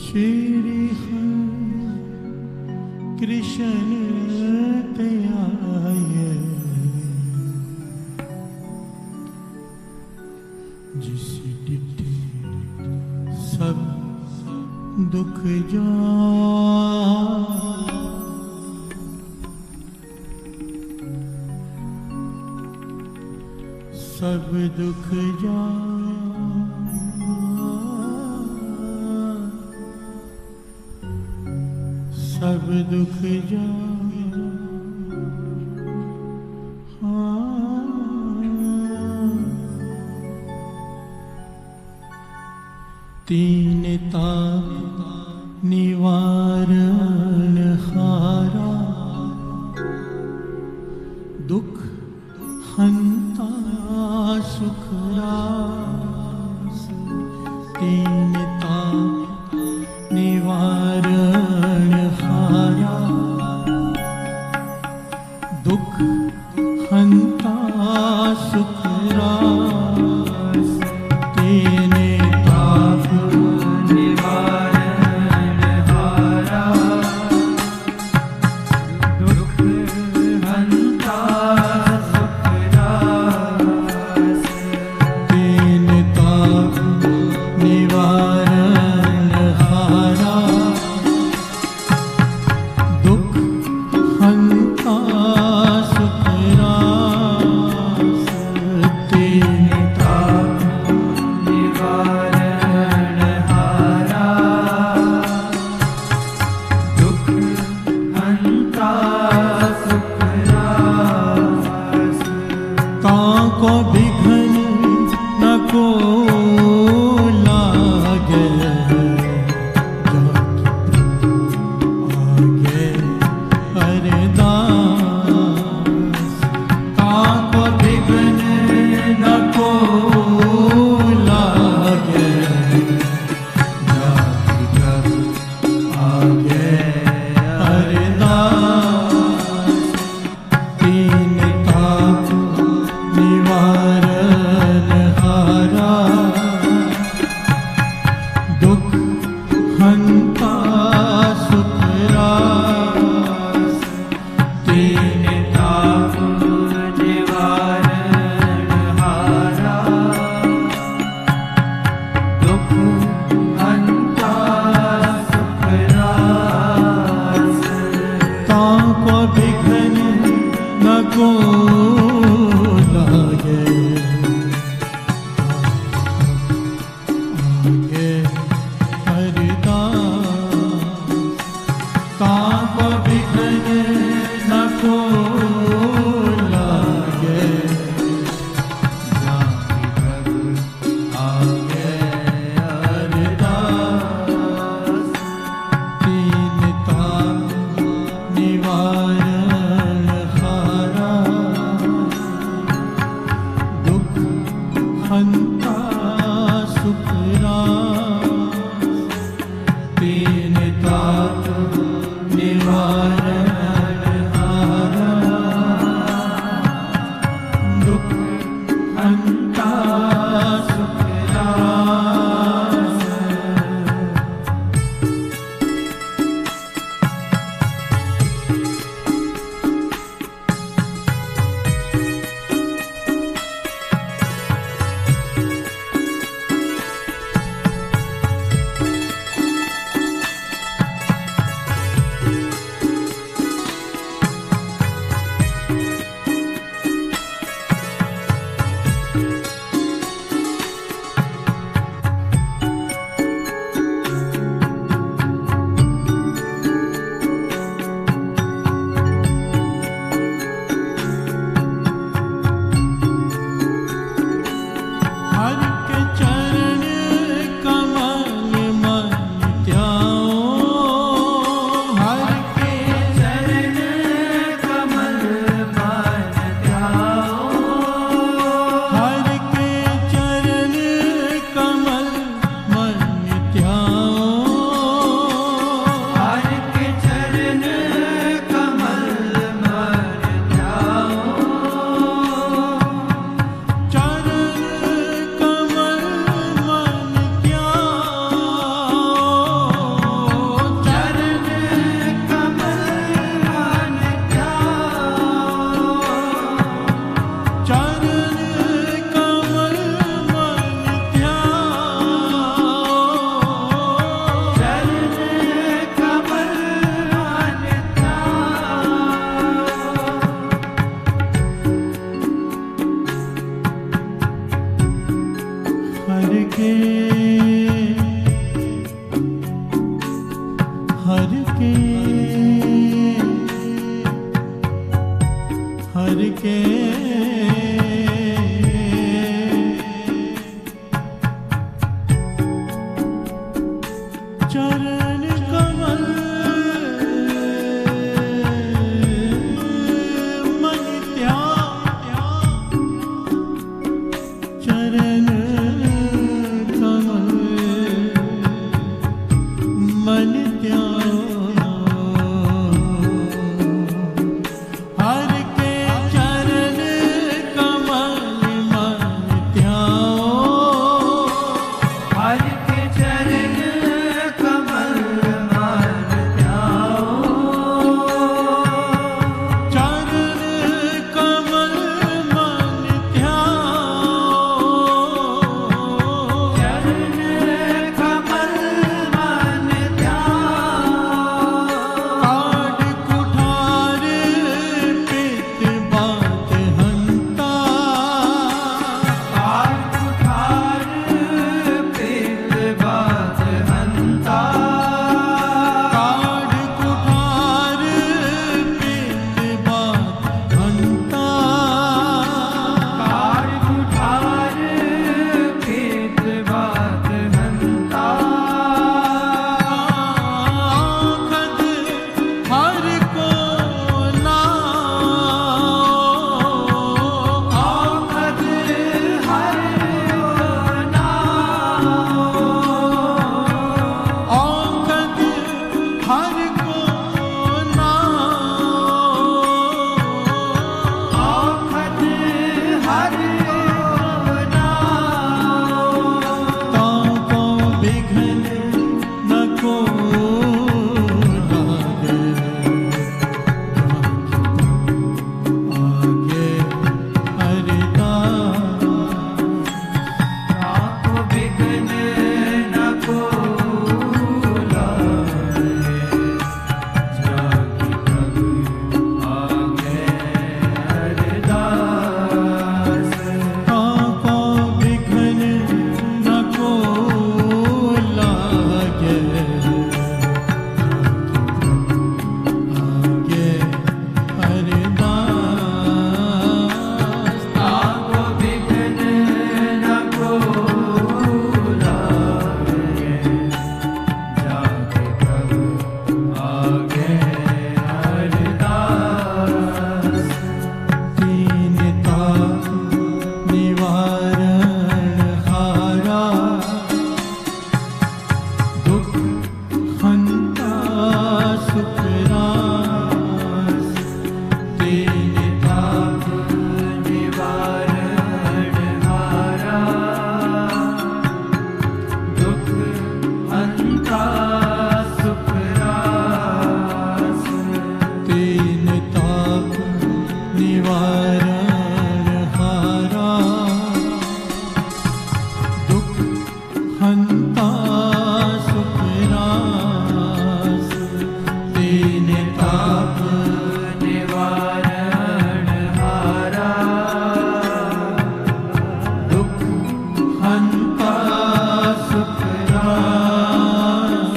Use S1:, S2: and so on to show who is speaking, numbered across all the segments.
S1: श्री कृष्ण ते आए, जिस डिठे सब दुख जा, सब दुख जा, सब दुख जा। तीन ताप निवारण हारा, दुख हंता सुख रास। तीन ताप निवारण हारा, दुख हंता सुख रास। तीन ताप निवारण हारा, दुख हंता सुख रास। तीन ताप निवारण हारा, दुख हंता सुख रास। तीन ताप निवारण हारा, दुख हंता सुख रास। ताको विघ्न न को लागे, आगे अरदास। ताको विघ्न न को लागे, आगे अरदास। तीन ताप निवारण हारा, दुख हंता सुख रास। तीन ताप निवारण हारा, दुख हंता सुख रास। ताको विघ्न न को लागे, आगे अरदास। ताको विघ्न न को लागे, आगे अरदास। तीन ताप निवारण हारा, दुख हंता सुख रास। तीन ताप निवारण हारा, दुख हंता सुख रास। के हर के हर के चरण कमल मन त्याग चरण कमल मन त्याग हर के चरण कमल मन त्याग
S2: हर के चरण कमल मन त्याग
S1: चरण कमल मन त्याग
S2: चरण कमल मन त्याग
S1: काढ़ कुठार पित बात हंता
S2: काल कुठार पित बात हंता
S1: काढ़ कुठार पित बात हंता
S2: काल कुठार पित बात हंता
S1: आखद हर को नाओ
S2: आखद हर नाम
S1: आखद हर को नाओ
S2: आखद हर नाम
S1: ताको विघ्न न को लागे आगे हरिदास
S2: ताको विघ्न न को लागे जाकी प्रभु आगे हरदास
S1: ताको विघ्न न को लागे आगे हरिदास
S2: ताको विघ्न न को लागे जाके प्रभु आगे हरदास
S1: तीन ताप निवारण हारा दुख हंता सुख रास
S2: तीन ताप निवारण हारा दुख हंता सुख रास
S1: तीन ताप निवारण हारा दुख हंता सुख रास तीन ताप
S2: निवारण हारा
S1: दुख हंता सुख रास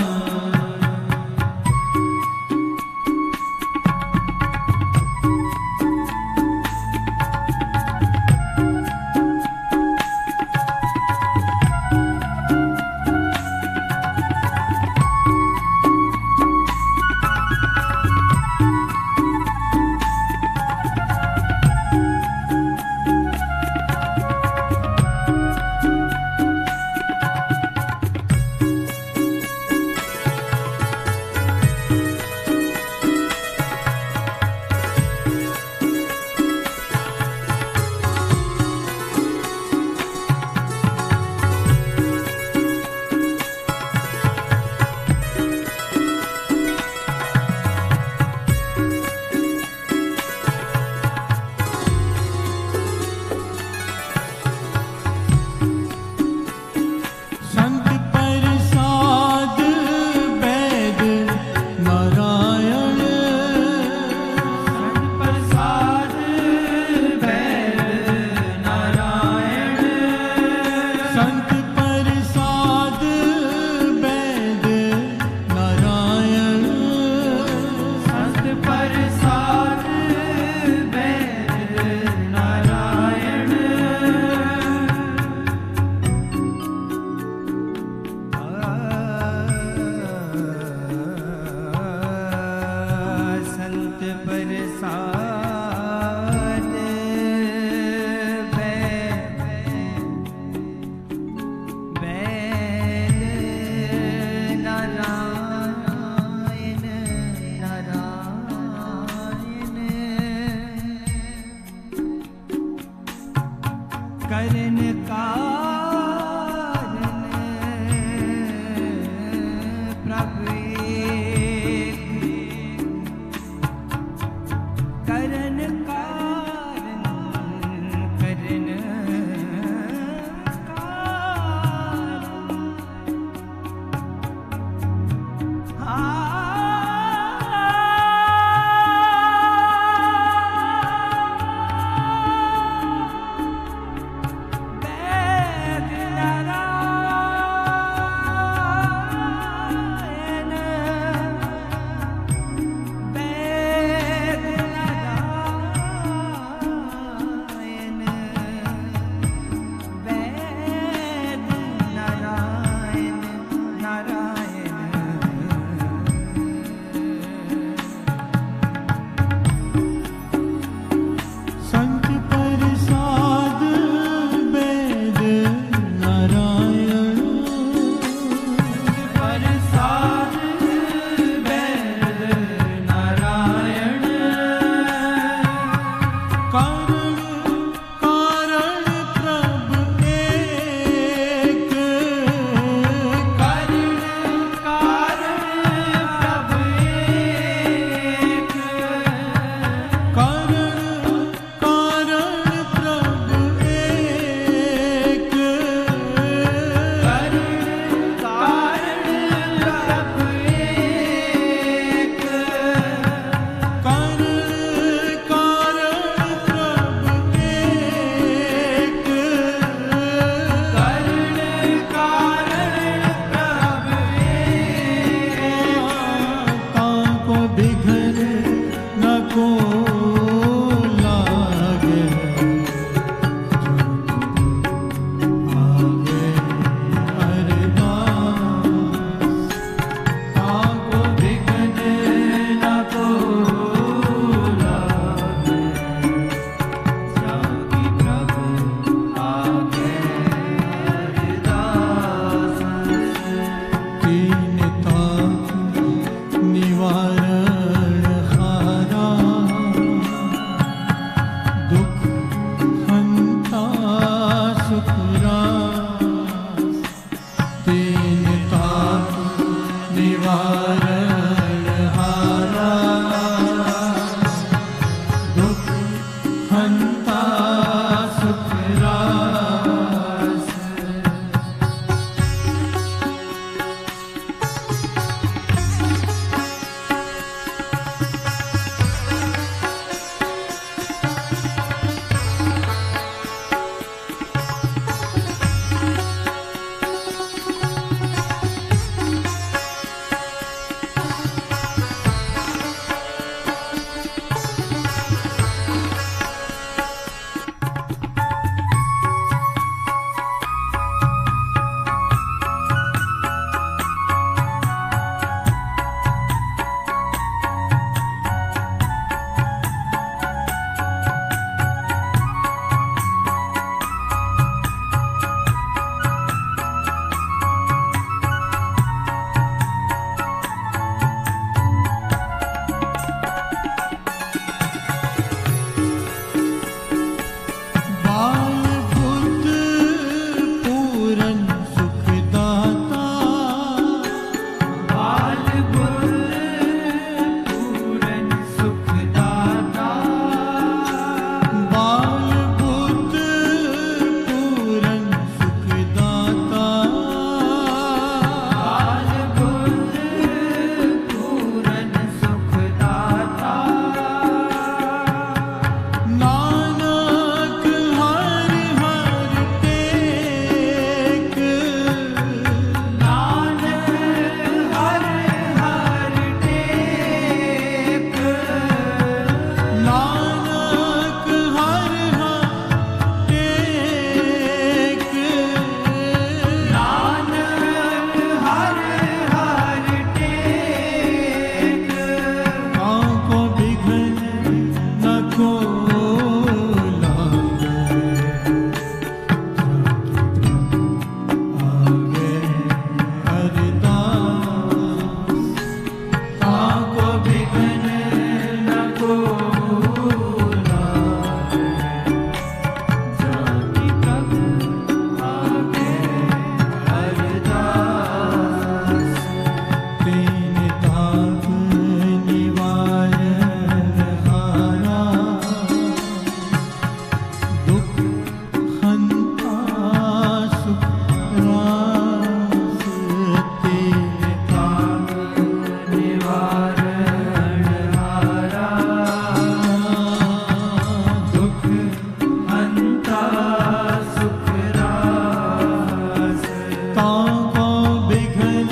S1: ताको बिघन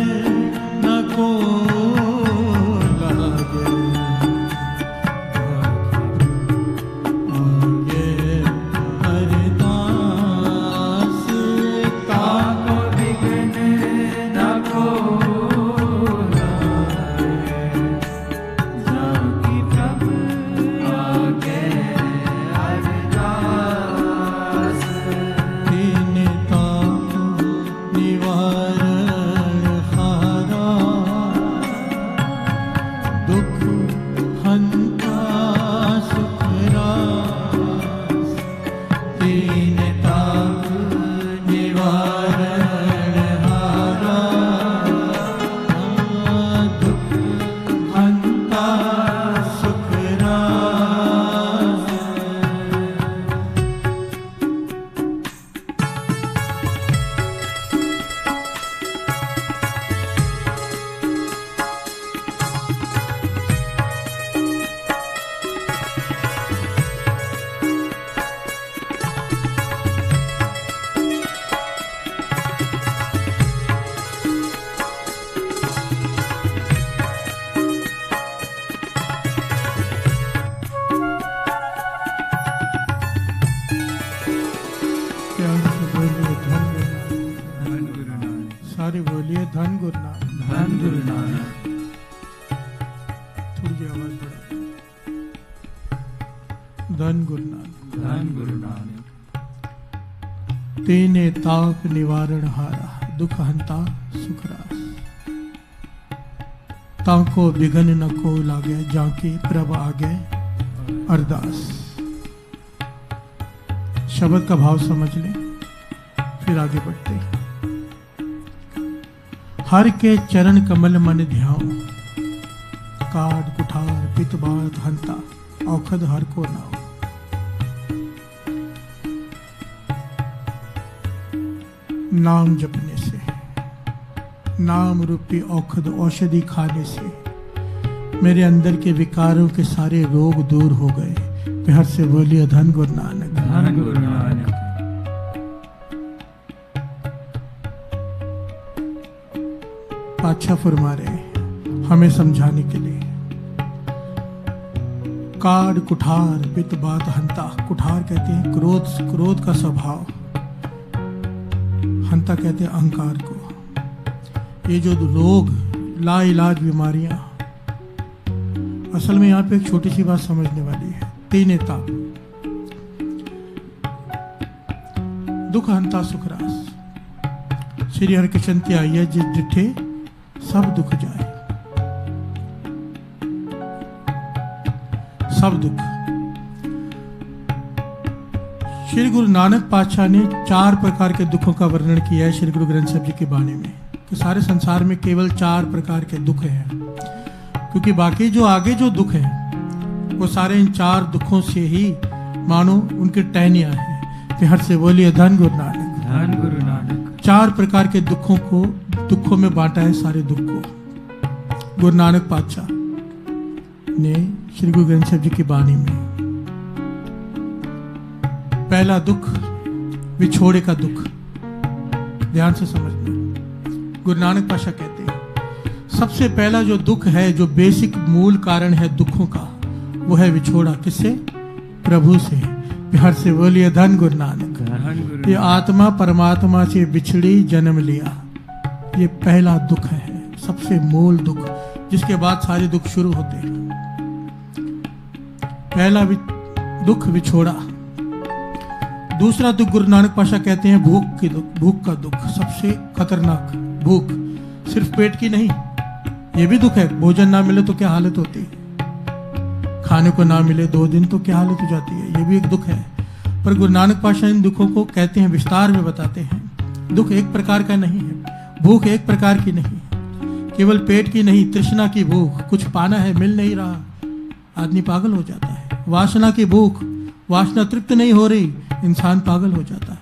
S1: न को लागे, आगे अरदास
S2: ताको बिघन न को लागे, जाकी प्रभु आगे अरदास।
S1: तीन ताप निवारण हारा, दुख हंता सुख रास।
S2: तीन ताप निवारण हारा,
S1: दुख हंता सुख रास। प्यार से बोलिए धन गुरु नानक। सारे बोलिए धन गुरु नानक।
S2: धन गुरु नानक।
S1: थोड़ी जी आवाज बढ़ाइए। धन गुरु नानक।
S2: धन गुरु नानक।
S1: तेने ताप निवारण हारा, दुख हंता सुख रास। ताको बिघन न को लागे, जाके प्रभ आगे अरदास। शब्द का भाव समझ लें, फिर आगे बढ़ते हैं। हर के चरण कमल मन ध्याओ, काट कुठार पित बात हंता, औखद हर को नाओ। नाम जपने से, नाम रूपी औखद औषधि खाने से मेरे अंदर के विकारों के सारे रोग दूर हो गए। प्यार से बोलिए धन गुरु नानक।
S2: धन गुरु नानक।
S1: पातशाह फरमा रहे हमें समझाने के लिए, काड कुठार पित बात हंता। कुठार कहते हैं क्रोध, क्रोध का स्वभाव। हंता कहते हैं अहंकार को। ये जो रोग, लाइलाज बीमारियां, असल में यहाँ पे एक छोटी सी बात समझने वाली है। तीन ताप, दुख हंता सुख रास। श्री हरिकृष्ण की आइए जिस डिठे सब दुख जाए। सब दुख। श्री गुरु नानक पातशाह ने 4 प्रकार के दुखों का वर्णन किया है श्री गुरु ग्रंथ साहिब जी के बाणी में, कि सारे संसार में केवल 4 प्रकार के दुख हैं, क्योंकि बाकी जो आगे जो दुख हैं वो सारे इन 4 दुखों से ही मानो उनके टहनियां हैं। प्यार से बोलिए धन गुरु नानक।
S2: धन गुरु नानक।
S1: 4 प्रकार के दुखों में बांटा है सारे दुख को गुरु नानक पातशाह ने श्री गुरु ग्रंथ साहिब जी की बाणी में। पहला दुख विछोड़े का दुख। ध्यान से समझना। गुरु नानक पातशाह कहते हैं सबसे पहला जो दुख है, जो बेसिक मूल कारण है दुखों का, वो है विछोड़ा। किससे? प्रभु से। प्यार से बोलिए धन गुरु नानक। ये आत्मा परमात्मा से बिछड़ी जन्म लिया, ये पहला दुख है, सबसे मूल दुख, जिसके बाद सारे दुख शुरू होते हैं। पहला दुख विछोड़ा। दूसरा दुख गुरु नानक पातशाह कहते हैं भूख की दुख, भूख का दुख, सबसे खतरनाक भूख। सिर्फ पेट की नहीं, ये भी दुख है। भोजन ना मिले तो क्या हालत होती है, खाने को ना मिले 2 दिन तो क्या हालत हो जाती है, ये भी एक दुख है। पर गुरु नानक पातशाह इन दुखों को कहते हैं, विस्तार में बताते हैं। दुख एक प्रकार का नहीं है, भूख एक प्रकार की नहीं, केवल पेट की नहीं, तृष्णा की भूख, कुछ पाना है मिल नहीं रहा, आदमी पागल हो जाता है। वासना की भूख, वासना तृप्त नहीं हो रही, इंसान पागल हो जाता है।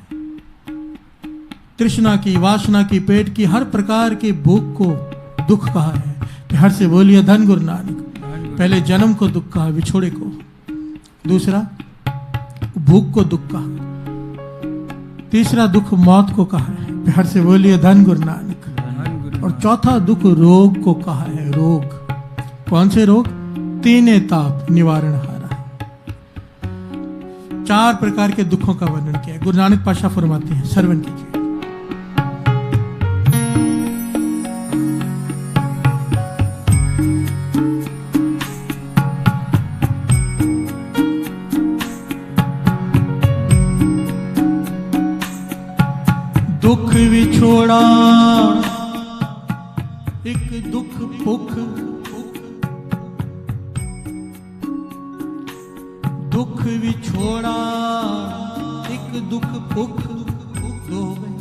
S1: तृष्णा की, वासना की, पेट की, हर प्रकार की भूख को दुख कहा है। हर से बोलिए धन गुरु नानक। पहले जन्म को दुख कहा, विछोड़े को। दूसरा भूख को दुख कहा। तीसरा दुख मौत को कहा है। प्यार से बोलिए धन गुरु नानक।
S2: धन गुरु
S1: और चौथा दुख रोग को कहा है। रोग कौन से रोग? तीने ताप निवारण हारा। 4 प्रकार के दुखों का वर्णन किया है। गुरु नानक पातशाह फरमाते हैं, श्रवण कीजिए। दुख विछोड़ा एक दुख भुख, दुख विछोड़ा एक दुख भुख, दो हो गए।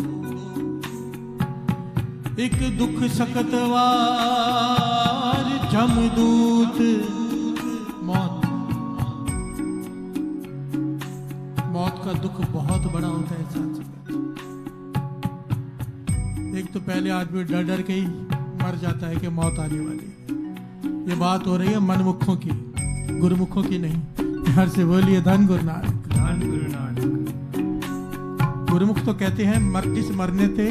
S1: एक दुख सकतवार जमदूत, मौत। मौत का दुख बहुत बड़ा होता है साथ साथ। एक तो पहले आदमी डर डर के ही मर जाता है कि मौत आने वाली है। ये बात हो रही है मनमुखों की, गुरुमुखों की नहीं। हर से बोलिए धन गुरु नानक।
S2: धन गुरु नानक।
S1: गुरुमुख तो कहते हैं जिस मरने थे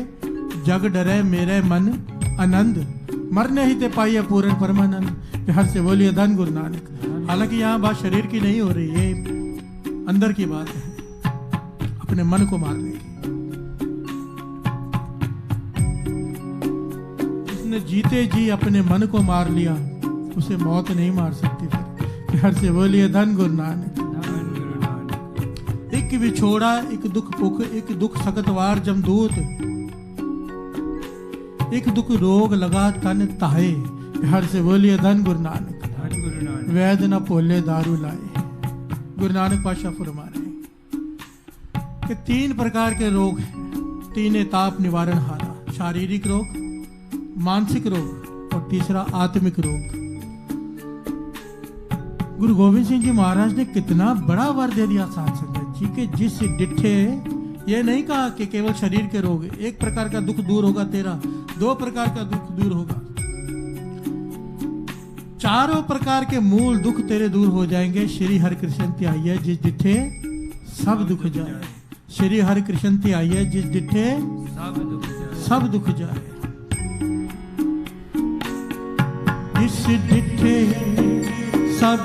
S1: जग डरे मेरे मन आनंद, मरने ही ते पाइए पूर्ण परमानंद। हर से बोलिए धन गुरु नानक। हालांकि यहाँ बात शरीर की नहीं हो रही, ये अंदर की बात है, अपने मन को मारने की। जीते जी अपने मन को मार लिया, उसे मौत नहीं मार सकती। फिर हर से बोलिए धन गुरु नानक।
S2: धन गुरु नानक।
S1: एक विछोड़ा एक दुख भुख, एक दुख सकतवार जमदूत, एक दुख रोग लगा तन ताहे। हर से बोलिए धन गुरु नानक।
S2: धन गुरु नानक।
S1: वैद न पोले दारू लाए। गुरु नानक पातशाह फरमा रहे हैं कि 3 प्रकार के रोग हैं। तीने ताप निवारण हारा, शारीरिक रोग, मानसिक रोग और तीसरा आत्मिक रोग। गुरु गोविंद सिंह जी महाराज ने कितना बड़ा वर दे दिया साथ संगत जी के, जिस डिठे ये नहीं कहा कि केवल शरीर के रोग, एक प्रकार का दुख दूर होगा तेरा, 2 प्रकार का दुख दूर होगा, 4 प्रकार के मूल दुख तेरे दूर हो जाएंगे। श्री हरि कृष्ण त्याइए जिस डिठे सब दुख जाए। श्री हरि कृष्ण त्याइए जिस डिठे सब दुख जाए। जिस डिठे सब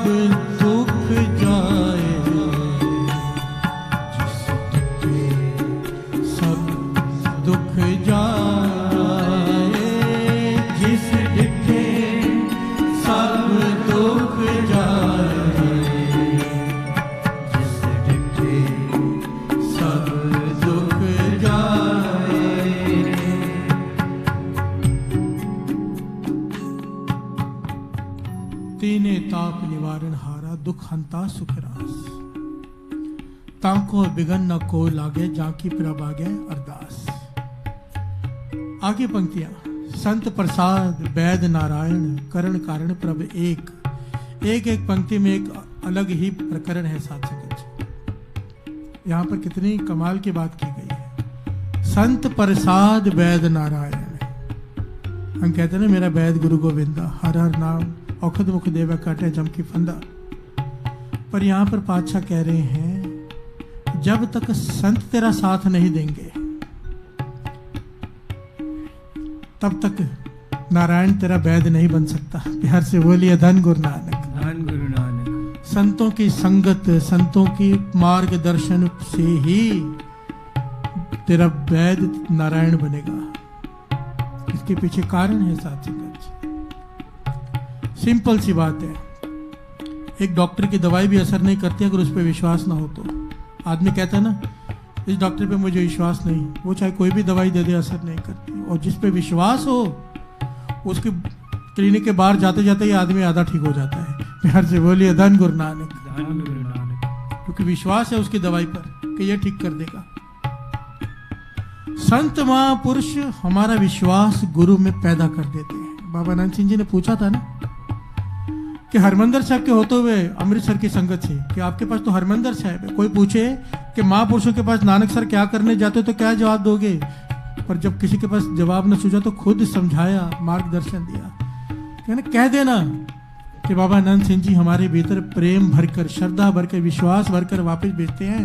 S1: दुख जाए, जिस डिठे सब दुख जाए, जिस डिठे सब दुख जाए, जिस डिठे सब दुख जाए। तीने ताप निवारण हारा, दुख हंता सुख रास। तांको बिगन न को लागे, जाकी प्रभ आगे अरदास। आगे पंक्तियां। संत प्रसाद वैद नारायण, करण कारण प्रभ एक। एक एक पंक्ति में एक अलग ही प्रकरण है साथ संगत। यहां पर कितनी कमाल की बात की गई है। संत प्रसाद वैद नारायण, हम कहते हैं ना मेरा वैद गुरु गोविंदा, हर हर नाम औखद मुख देवा काटे जम की फंदा। पर यहां पर पातशाह कह रहे हैं जब तक संत तेरा साथ नहीं देंगे तब तक नारायण तेरा वैद नहीं बन सकता। प्यार से बोलिए धन गुरु नानक।
S2: धन गुरु नानक।
S1: संतों की संगत, संतों की मार्गदर्शन से ही तेरा वैद नारायण बनेगा। इसके पीछे कारण है साथ संगत। सिंपल सी बात है, एक डॉक्टर की दवाई भी असर नहीं करती अगर उस पर विश्वास ना हो तो। आदमी कहता है ना इस डॉक्टर पे मुझे विश्वास नहीं, वो चाहे कोई भी दवाई दे दे असर नहीं करती। और जिस पे विश्वास हो उसके क्लिनिक के बाहर जाते जाते ही आदमी आधा ठीक हो जाता है। प्यार से बोलिए धन गुरु नानक।
S2: धन गुरु नानक।
S1: क्योंकि विश्वास है उसकी दवाई पर कि ये ठीक कर देगा। संत महापुरुष हमारा विश्वास गुरु में पैदा कर देते हैं। बाबा नानक सिंह जी ने पूछा था ना कि हरमंदर साहब के होते हुए अमृतसर की संगत से कि आपके पास तो हरमंदर साहब है, कोई पूछे कि महापुरुषों के पास नानक सर क्या करने जाते हो तो क्या जवाब दोगे? पर जब किसी के पास जवाब न सूझा तो खुद समझाया, मार्गदर्शन दिया। कहना कह देना कि बाबा नंद सिंह जी हमारे भीतर प्रेम भरकर, श्रद्धा भरकर, विश्वास भरकर वापस भेजते हैं।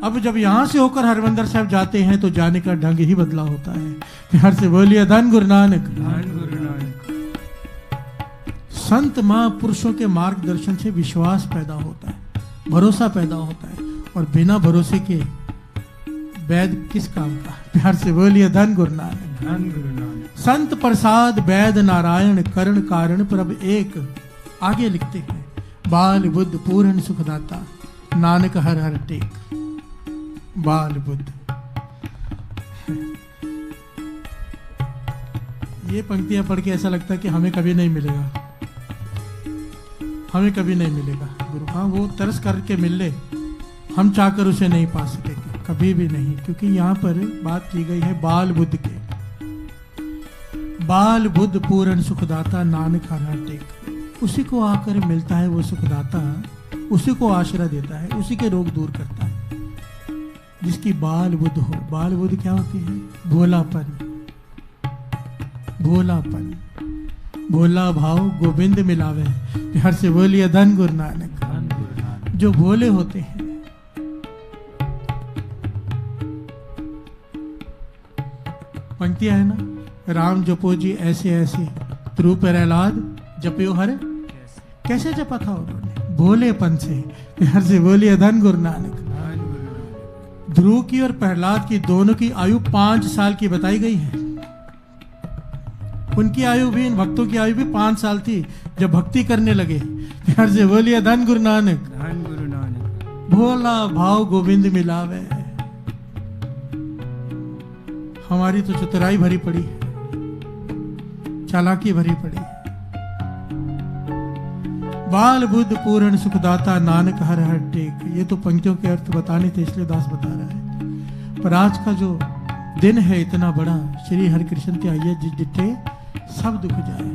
S1: अब जब यहाँ से होकर हरमंदिर साहब जाते हैं तो जाने का ढंग ही बदला होता है। प्यार से बोलिए धन गुरु नानक।
S2: धन गुरु नानक।
S1: संत महापुरुषों के मार्गदर्शन से विश्वास पैदा होता है, भरोसा पैदा होता है, और बिना भरोसे के वैद किस काम का। प्यार से बोलिए धन गुरु नानक।
S2: धन गुरु नानक।
S1: संत प्रसाद वैद नारायण करण कारण प्रभ एक। आगे लिखते हैं, बाल बुद्ध पूर्ण सुखदाता नानक हर हर टेक। बाल बुद्ध, ये पंक्तियां पढ़ के ऐसा लगता है कि हमें कभी नहीं मिलेगा, हमें कभी नहीं मिलेगा गुरु। हाँ, वो तरस करके मिल ले, हम चाहकर उसे नहीं पा सकेंगे, कभी भी नहीं। क्योंकि यहाँ पर बात की गई है बाल बुद्ध के। बाल बुद्ध पूर्ण सुखदाता नानक हर हर टेक। उसी को आकर मिलता है वो सुखदाता, उसी को आश्रय देता है, उसी के रोग दूर करता है जिसकी बाल बुद्ध हो। बाल बुद्ध क्या होती है? भोलापन, भोलापन, भोला भाव गोविंद मिलावे। प्यार से बोलिए धन गुरु नानक।
S2: धन गुरु नानक।
S1: जो भोले होते हैं, पंक्तियां है ना, राम जपो जी ऐसे ऐसे, ध्रुव प्रहलाद जपयो हर। कैसे जपा था उन्होंने? भोलेपन से। प्यार से बोलिए धन गुरु नानक।
S2: धन गुरु नानक।
S1: ध्रुव की और प्रहलाद की दोनों की आयु 5 साल की बताई गई है। उनकी आयु भी, इन भक्तों की आयु भी 5 साल थी जब भक्ति करने लगे। प्यार से बोलिए धन गुरु नानक।
S2: धन गुरु नानक।
S1: भोला भाव गोविंद मिलावे। हमारी तो चतुराई भरी पड़ी है, चालाकी भरी पड़ी है। बाल बुद्ध पूर्ण सुखदाता नानक हर हर टेक। ये तो पंक्तियों के अर्थ बताने थे, इसलिए दास बता रहा है। पर आज का जो दिन है इतना बड़ा, श्री हरिकृष्ण ते आइए जिस डिठे सब दुख जाए।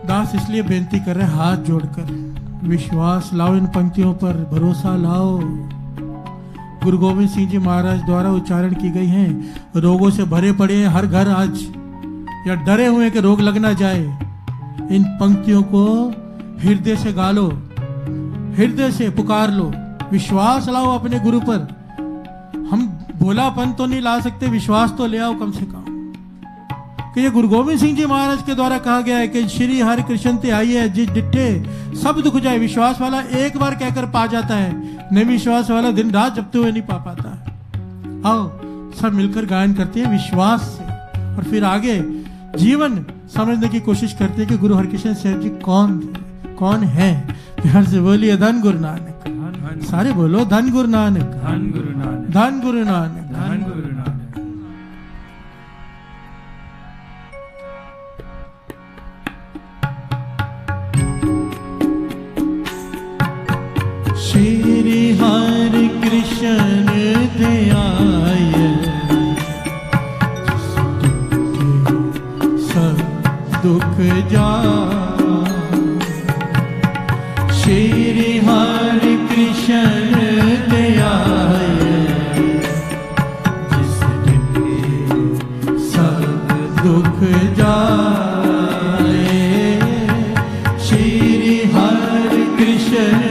S1: दास इसलिए बेनती कर रहे हैं हाथ जोड़कर, विश्वास लाओ इन पंक्तियों पर, भरोसा लाओ। गुरु गोविंद सिंह जी महाराज द्वारा उच्चारण की गई हैं। रोगों से भरे पड़े हैं हर घर आज, या डरे हुए कि रोग लग ना जाए। इन पंक्तियों को हृदय से गा लो, हृदय से पुकार लो, विश्वास लाओ अपने गुरु पर। हम भोलापन तो नहीं ला सकते, विश्वास तो ले आओ कम से कम। कि ये गुरु गोविंद सिंह जी महाराज के द्वारा कहा गया है कि श्री हरि कृष्ण ते आइए जिस डिठे सब दुख जाए। विश्वास वाला एक बार कहकर पा जाता है, नहीं विश्वास वाला दिन रात जपते हुए नहीं पा पाता है। आओ सब मिलकर गायन करते हैं विश्वास से, और फिर आगे जीवन समझने की कोशिश करते हैं कि गुरु हरकृष्ण साहब जी कौन है। प्यार से बोलिए धन गुरु नानक।
S2: धन
S1: सारे बोलो धन गुरु नानक।
S2: धन गुरु नानक।
S1: धन गुरु नानक।
S2: धन गुरु नानक।
S1: श्री हरि कृष्ण ते आए सब दुख जा। श्री हरि कृष्ण ते आए जिस डिठे सब दुख जाए। श्री हरि कृष्ण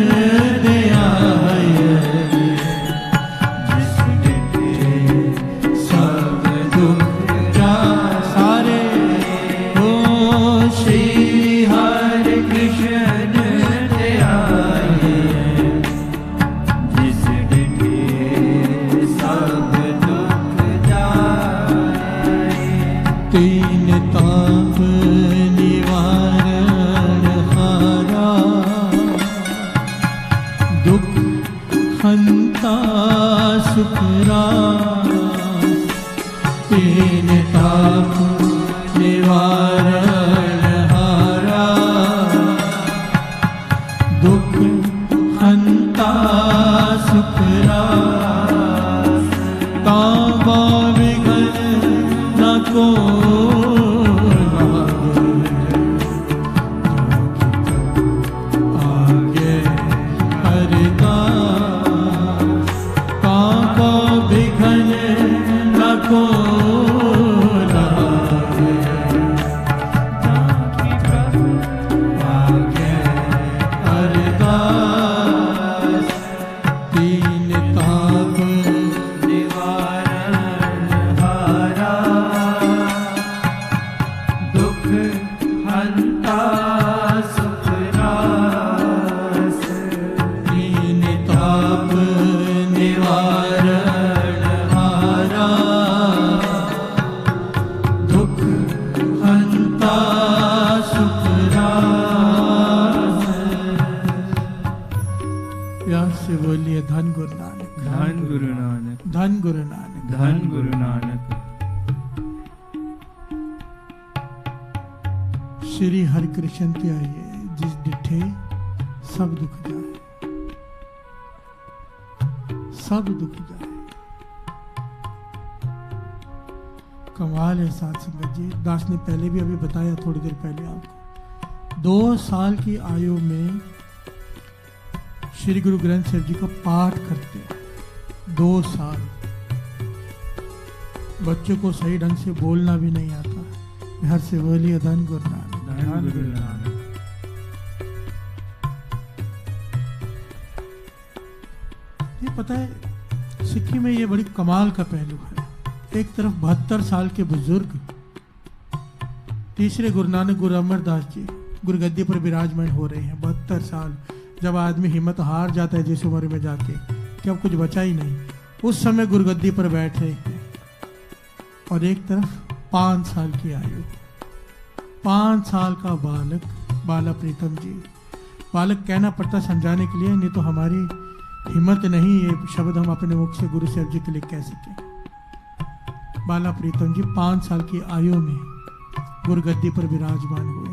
S1: बोलिए धन गुरु नानक,
S2: धन गुरु नानक,
S1: धन गुरु नानक।
S2: धन गुरु नानक।
S1: श्री हरि कृष्ण ते आइए, जिस डिठे सब दुख जाए, सब दुख जाए। कमाल है साथ संगत जी। दास ने पहले भी अभी बताया, थोड़ी देर पहले आपको, 2 साल की आयु में श्री गुरु ग्रंथ साहिब जी का पाठ करते हैं। 2 साल। बच्चों को सही ढंग से बोलना भी नहीं आता। घर से बोलिए धन गुरु नानक,
S2: धन गुरु नानक।
S1: ये पता है सिक्की में ये बड़ी कमाल का पहलू है। एक तरफ 72 साल के बुजुर्ग, तीसरे गुरु नानक गुरु अमरदास जी गुरु गद्दी पर विराजमान हो रहे हैं। 72 साल, जब आदमी हिम्मत हार जाता है जिस उम्र में जाके कि अब कुछ बचा ही नहीं, उस समय गुरु गद्दी पर बैठ रहे हैं। और एक तरफ 5 साल की आयु, 5 साल का बालक, बाला प्रीतम जी। बालक कहना पड़ता समझाने के लिए, नहीं तो हमारी हिम्मत नहीं ये शब्द हम अपने मुख से गुरु साहब जी के लिए कह सकें। बाला प्रीतम जी 5 साल की आयु में गुरु गद्दी पर विराजमान हुए।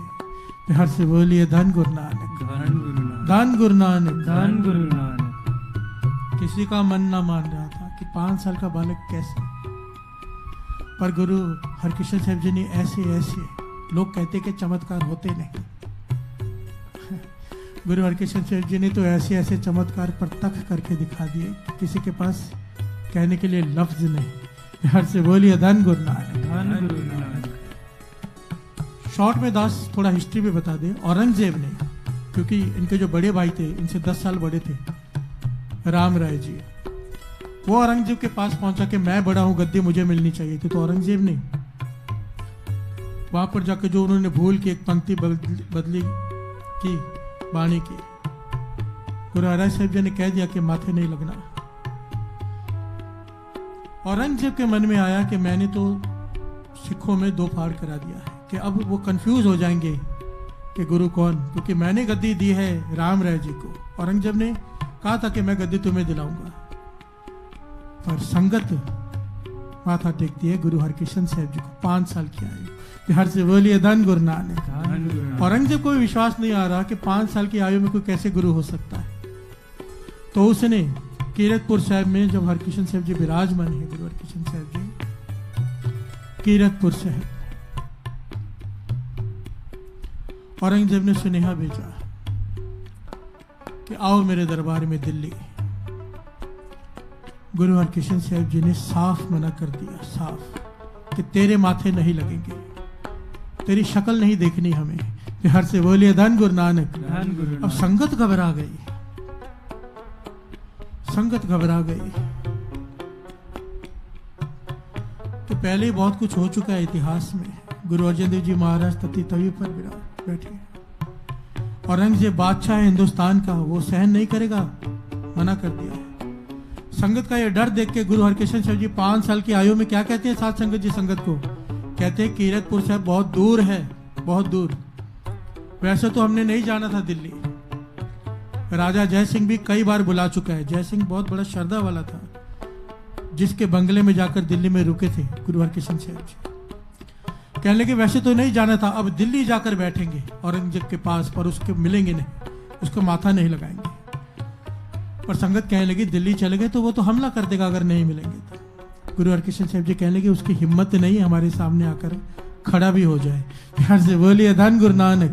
S1: हर से बोलिए धन गुरु नानक,
S2: धन गुरु नानक,
S1: धन गुरु नानक,
S2: धन गुरु नानक।
S1: किसी का मन ना मान रहा था कि 5 साल का बालक कैसे, पर गुरु हरकृष्ण साहब जी ने ऐसे ऐसे, लोग कहते कि चमत्कार होते नहीं, गुरु हरकृष्ण साहब जी ने तो ऐसे ऐसे चमत्कार प्रत्यक्ष करके दिखा दिए कि किसी के पास कहने के लिए लफ्ज नहीं। हर से बोलिए धन गुरु नानक,
S2: धन गुरु नानक।
S1: शॉर्ट में दास थोड़ा हिस्ट्री भी बता दे। औरंगजेब ने, क्योंकि इनके जो बड़े भाई थे, इनसे 10 साल बड़े थे, राम राय जी, वो औरंगजेब के पास पहुंचा कि मैं बड़ा हूं, गद्दी मुझे मिलनी चाहिए थी। तो औरंगजेब ने वहां पर जाकर जो उन्होंने भूल के एक पंक्ति बदली की वाणी की, गुरु हराय साहब जी ने कह दिया कि माथे नहीं लगना। औरंगजेब के मन में आया कि मैंने तो सिखों में 2 फाड़ करा दिया है, कि अब वो कंफ्यूज हो जाएंगे कि गुरु कौन, क्योंकि मैंने गद्दी दी है राम राय जी को। औरंगजेब ने कहा था कि मैं गद्दी तुम्हें दिलाऊंगा, पर संगत माथा टेकती है गुरु हरकृष्ण साहब जी को। 5 साल की आयु। हर से बोलिए धन गुरु नानक,
S2: धन गुरु नानक।
S1: औरंगजेब को भी विश्वास नहीं आ रहा कि 5 साल की आयु में कोई कैसे गुरु हो सकता है। तो उसने कीरतपुर साहब में, जब हरकृष्ण साहब जी विराजमान है, गुरु हरकृष्ण साहब जी कीरतपुर साहब, औरंगजेब ने सुनेहा भेजा कि आओ मेरे दरबार में दिल्ली। गुरु हरकृष्ण साहब जी ने साफ मना कर दिया, साफ, कि तेरे माथे नहीं लगेंगे, तेरी शक्ल नहीं देखनी हमें। हर से बोलिए धन गुरु नानक,
S2: धन गुरु
S1: अब
S2: नानक।
S1: संगत घबरा गई, संगत घबरा गई। तो पहले ही बहुत कुछ हो चुका है इतिहास में। गुरु अर्जन देव जी महाराज तती तवी पर बैठे, औरंगजेब बादशाह है हिंदुस्तान का, वो सहन नहीं करेगा, मना कर दिया। संगत का ये डर देख के गुरु हरकृष्ण साहब जी 5 साल की आयु में क्या कहते हैं साथ संगत जी संगत को? कहते हैं कीरतपुर साहब बहुत दूर है, बहुत दूर। वैसे तो हमने नहीं जाना था दिल्ली, राजा जय सिंह भी कई बार बुला चुका है। जय सिंह बहुत बड़ा श्रद्धा वाला था, जिसके बंगले में जाकर दिल्ली में रुके थे गुरु हरकृष्ण साहब जी। कहने लगे वैसे तो नहीं जाना था, अब दिल्ली जाकर बैठेंगे औरंगजेब के पास, पर उसके मिलेंगे नहीं, उसको माथा नहीं लगाएंगे। पर संगत कहने लगी दिल्ली चले गए तो वो तो हमला कर देगा अगर नहीं मिलेंगे तो। गुरु हरकृष्ण साहब जी कहने लगे उसकी हिम्मत नहीं हमारे सामने आकर खड़ा भी हो जाए। प्यार से बोलिए धन गुरु नानक।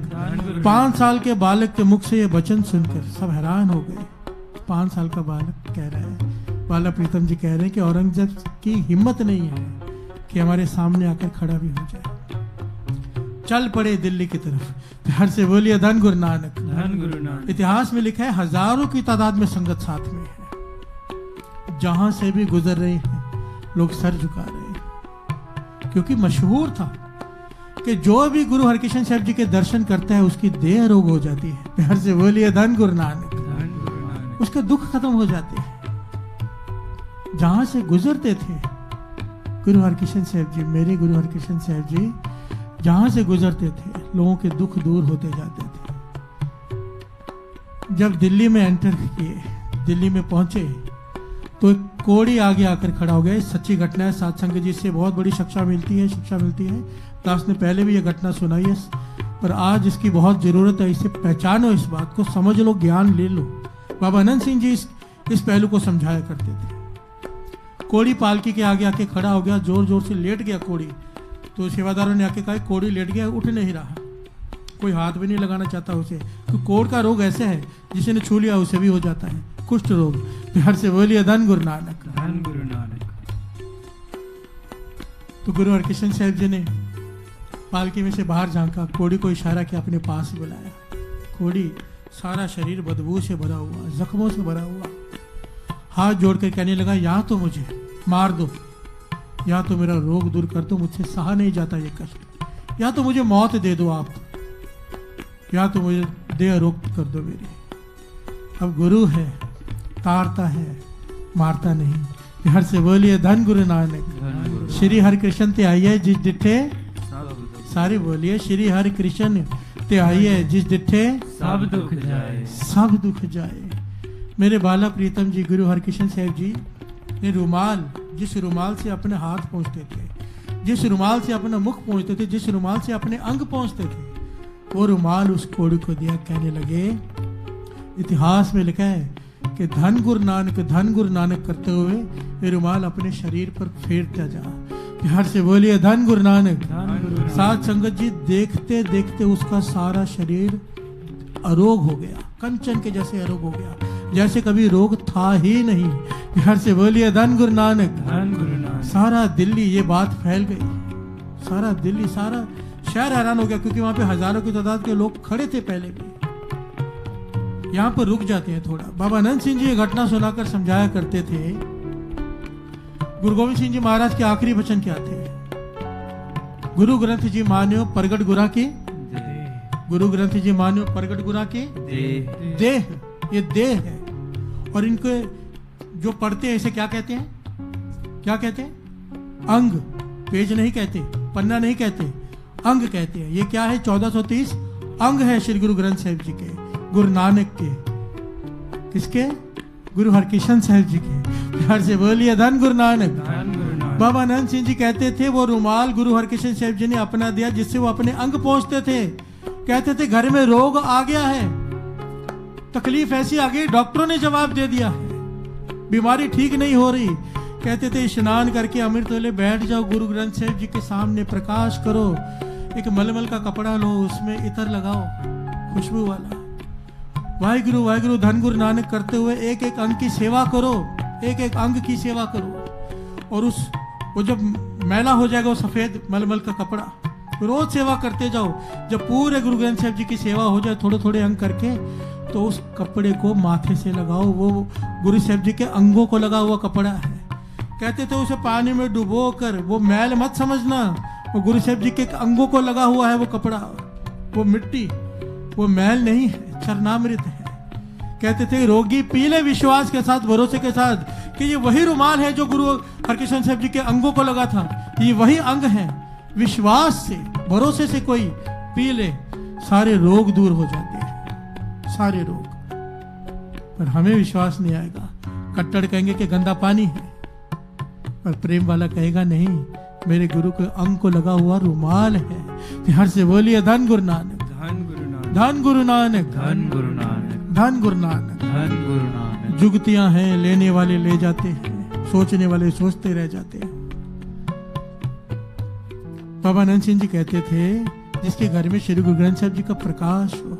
S1: 5 साल के बालक के मुख से ये वचन सुनकर सब हैरान हो गए। 5 साल का बालक कह रहा है, बाला प्रीतम जी कह रहे हैं कि औरंगजेब की हिम्मत नहीं है कि हमारे सामने आकर खड़ा भी हो जाए। चल पड़े दिल्ली की तरफ। प्यार से बोलिए धन गुरु नानक,
S2: धन गुरु नानक।
S1: इतिहास में लिखा है हजारों की तादाद में संगत साथ में है। जहां से भी गुजर रहे हैं लोग सर झुका रहे हैं, क्योंकि मशहूर था कि जो भी गुरु हरकृष्ण साहब जी के दर्शन करता है उसकी देह रोग हो जाती है। प्यार से बोलिए धन गुरु नानक,
S2: धन गुरु नानक।
S1: उसके दुख खत्म हो जाते हैं। जहां से गुजरते थे गुरु हरकृष्ण साहब जी, मेरे गुरु हरकृष्ण साहब जी जहां से गुजरते थे लोगों के दुख दूर होते जाते थे। जब दिल्ली में एंटर किए दिल्ली में पहुंचे तो एक कोड़ी आगे आकर खड़ा हो गया। सच्ची घटना है, साध संगत जी से बहुत बड़ी शिक्षा मिलती है। दास ने पहले भी ये घटना सुनाई है, पर आज इसकी बहुत जरूरत है। इसे पहचानो, इस बात को समझ लो, ज्ञान ले लो। बाबा अनंत सिंह जी इस पहलू को समझाया करते थे। कोड़ी पालकी के आगे आके खड़ा हो गया, जोर जोर से लेट गया कोड़ी। तो सेवादारों ने आके कहा कोड़ी लेट गया, उठ नहीं रहा। कोई हाथ भी नहीं लगाना चाहता उसे, तो कोड़ का रोग ऐसे है जिसे ने छू लिया उसे भी हो जाता है, कुष्ठ रोग। बिहार से बोलिए धन गुरु नानक।
S2: धन गुरु नानक।
S1: तो गुरु हरकिशन साहब जी ने पालकी में से बाहर झांका, कोड़ी को इशारा किया, अपने पास बुलाया। कोड़ी सारा शरीर बदबू से भरा हुआ, जख्मों से भरा हुआ, हाथ जोड़कर कहने लगा, या तो मुझे मार दो, या तो मेरा रोग दूर कर दो, मुझसे सहा नहीं जाता ये कष्ट, या तो मुझे मौत दे दो आप, या तो मुझे देह रोग कर दो मेरी। अब गुरु है, तारता है, मारता नहीं। बिहार से बोलिए धन गुरु नानक। श्री हरि कृष्ण ते आइए जिस डिठे, सारे बोलिए श्री हरि कृष्ण ते आइए जिस डिठे
S2: सब दुख जाए,
S1: सब दुख जाए। मेरे बाला प्रीतम जी गुरु हरकिशन साहब जी ने रुमाल, जिस रुमाल से अपने हाथ पहुंचते थे, जिस रुमाल से अपना मुख पहुंचते थे, जिस रुमाल से अपने अंग पहुंचते थे, वो रुमाल उस कोड़ी को दिया। कहने लगे, इतिहास में लिखा है कि धन गुरु नानक करते हुए ये रुमाल अपने शरीर पर फेरता जा। बिहार से बोलिए धन गुरु नानक। साध संगत जी देखते देखते उसका सारा शरीर अरोग हो गया, कंचन के जैसे अरोग हो गया, जैसे कभी रोग था ही नहीं। बिहार से बोलिए धन गुरु नानक।
S2: धन गुरु नानक।
S1: सारा दिल्ली ये बात फैल गई, सारा दिल्ली, सारा शहर हैरान हो गया, क्योंकि वहां पे हजारों की तादाद के लोग खड़े थे पहले भी। यहां पर रुक जाते हैं थोड़ा। बाबा अनंत सिंह जी ये घटना सुनाकर समझाया करते थे। गुरु गोविंद सिंह जी महाराज के आखिरी वचन क्या थे? गुरु ग्रंथ जी मान्यो प्रगट गुरा की, गुरु ग्रंथ जी मान्यो प्रगट गुरा की देह, ये देह है। और इनको जो पढ़ते हैं इसे क्या कहते हैं? क्या कहते हैं? अंग। पेज नहीं कहते, पन्ना नहीं कहते, अंग कहते हैं। ये क्या है? 1430 अंग है श्री गुरु ग्रंथ साहिब जी के, गुरु नानक के। किसके? गुरु हरकिशन साहिब जी के। बिहार से बोलिए धन गुरु नानक। बाबा अनंत सिंह जी कहते थे वो रुमाल गुरु हरकिशन साहिब जी ने अपना दिया, जिससे वो अपने अंग पहुंचते थे। कहते थे घर में रोग आ गया है, तकलीफ ऐसी आ गई, डॉक्टरों ने जवाब दे दिया है, बीमारी ठीक नहीं हो रही। कहते थे स्नान करके अमृत वेले बैठ जाओ, गुरु ग्रंथ साहिब जी के सामने प्रकाश करो, एक मलमल का कपड़ा लो, उसमें इतर लगाओ खुशबू वाला, वाहिगुरु वाहिगुरु धन गुरु नानक करते हुए एक एक अंग की सेवा करो, एक एक अंग की सेवा करो। और उस वो जब मैला हो जाएगा वो सफेद मलमल का कपड़ा, रोज सेवा करते जाओ। जब पूरे गुरु ग्रंथ साहिब जी की सेवा हो जाए थोड़े थोड़े अंग करके, तो उस कपड़े को माथे से लगाओ। वो गुरु साहिब जी के अंगों को लगा हुआ कपड़ा है। कहते थे उसे पानी में डुबो कर, वो मैल मत समझना, वो गुरु साहिब जी के अंगों को लगा हुआ है वो कपड़ा, वो मिट्टी, वो मैल नहीं है, चरणामृत है। कहते थे रोगी पी ले विश्वास के साथ, भरोसे के साथ कि ये वही रुमाल है जो गुरु हरकिशन साहब जी के अंगों को लगा था, ये वही अंग है। विश्वास से, भरोसे से कोई पी ले, सारे रोग दूर हो जाते हैं, सारे रोग। पर हमें विश्वास नहीं आएगा, कट्टर कहेंगे कि गंदा पानी है, पर प्रेम वाला कहेगा नहीं, मेरे गुरु के अंग को लगा हुआ रुमाल है। बिहार से बोलिए धन गुरु नानक।
S2: धन गुरु नानक।
S1: धन गुरु नानक।
S2: धन गुरु नानक।
S1: धन गुरु नानक।
S2: धन गुरु नानक।
S1: जुगतियां हैं, लेने वाले ले जाते हैं, सोचने वाले सोचते रह जाते हैं। बाबा अनंत सिंह जी कहते थे जिसके घर में श्री गुरु ग्रंथ साहिब जी का प्रकाश हो,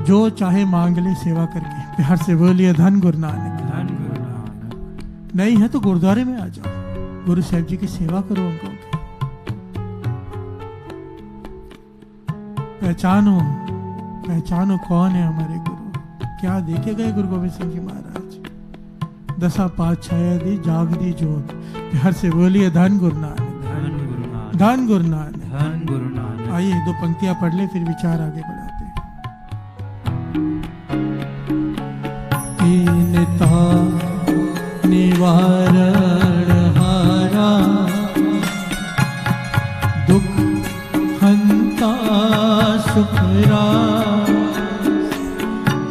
S1: जो चाहे मांग ले सेवा करके। बिहार से बोलिए धन गुरु नानक।
S2: धन गुरु नानक।
S1: नहीं है तो गुरुद्वारे में आ जाओ, गुरु साहिब जी की सेवा करो उनको। पहचानो, पहचानो कौन है हमारे गुरु, क्या देखे गए गुरु गोविंद सिंह जी महाराज। दशा पातशाह दी जाग दी जोत। बिहार से बोलिए धन गुरु नानक।
S2: धन गुरु नानक।
S1: धन गुरु नानक।
S2: धन गुरु नानक।
S1: आइए दो पंक्तियां पढ़ ले, फिर विचार आगे बढ़ाते हैं। दीनता निवारण हारा, दुख हंता सुखरा,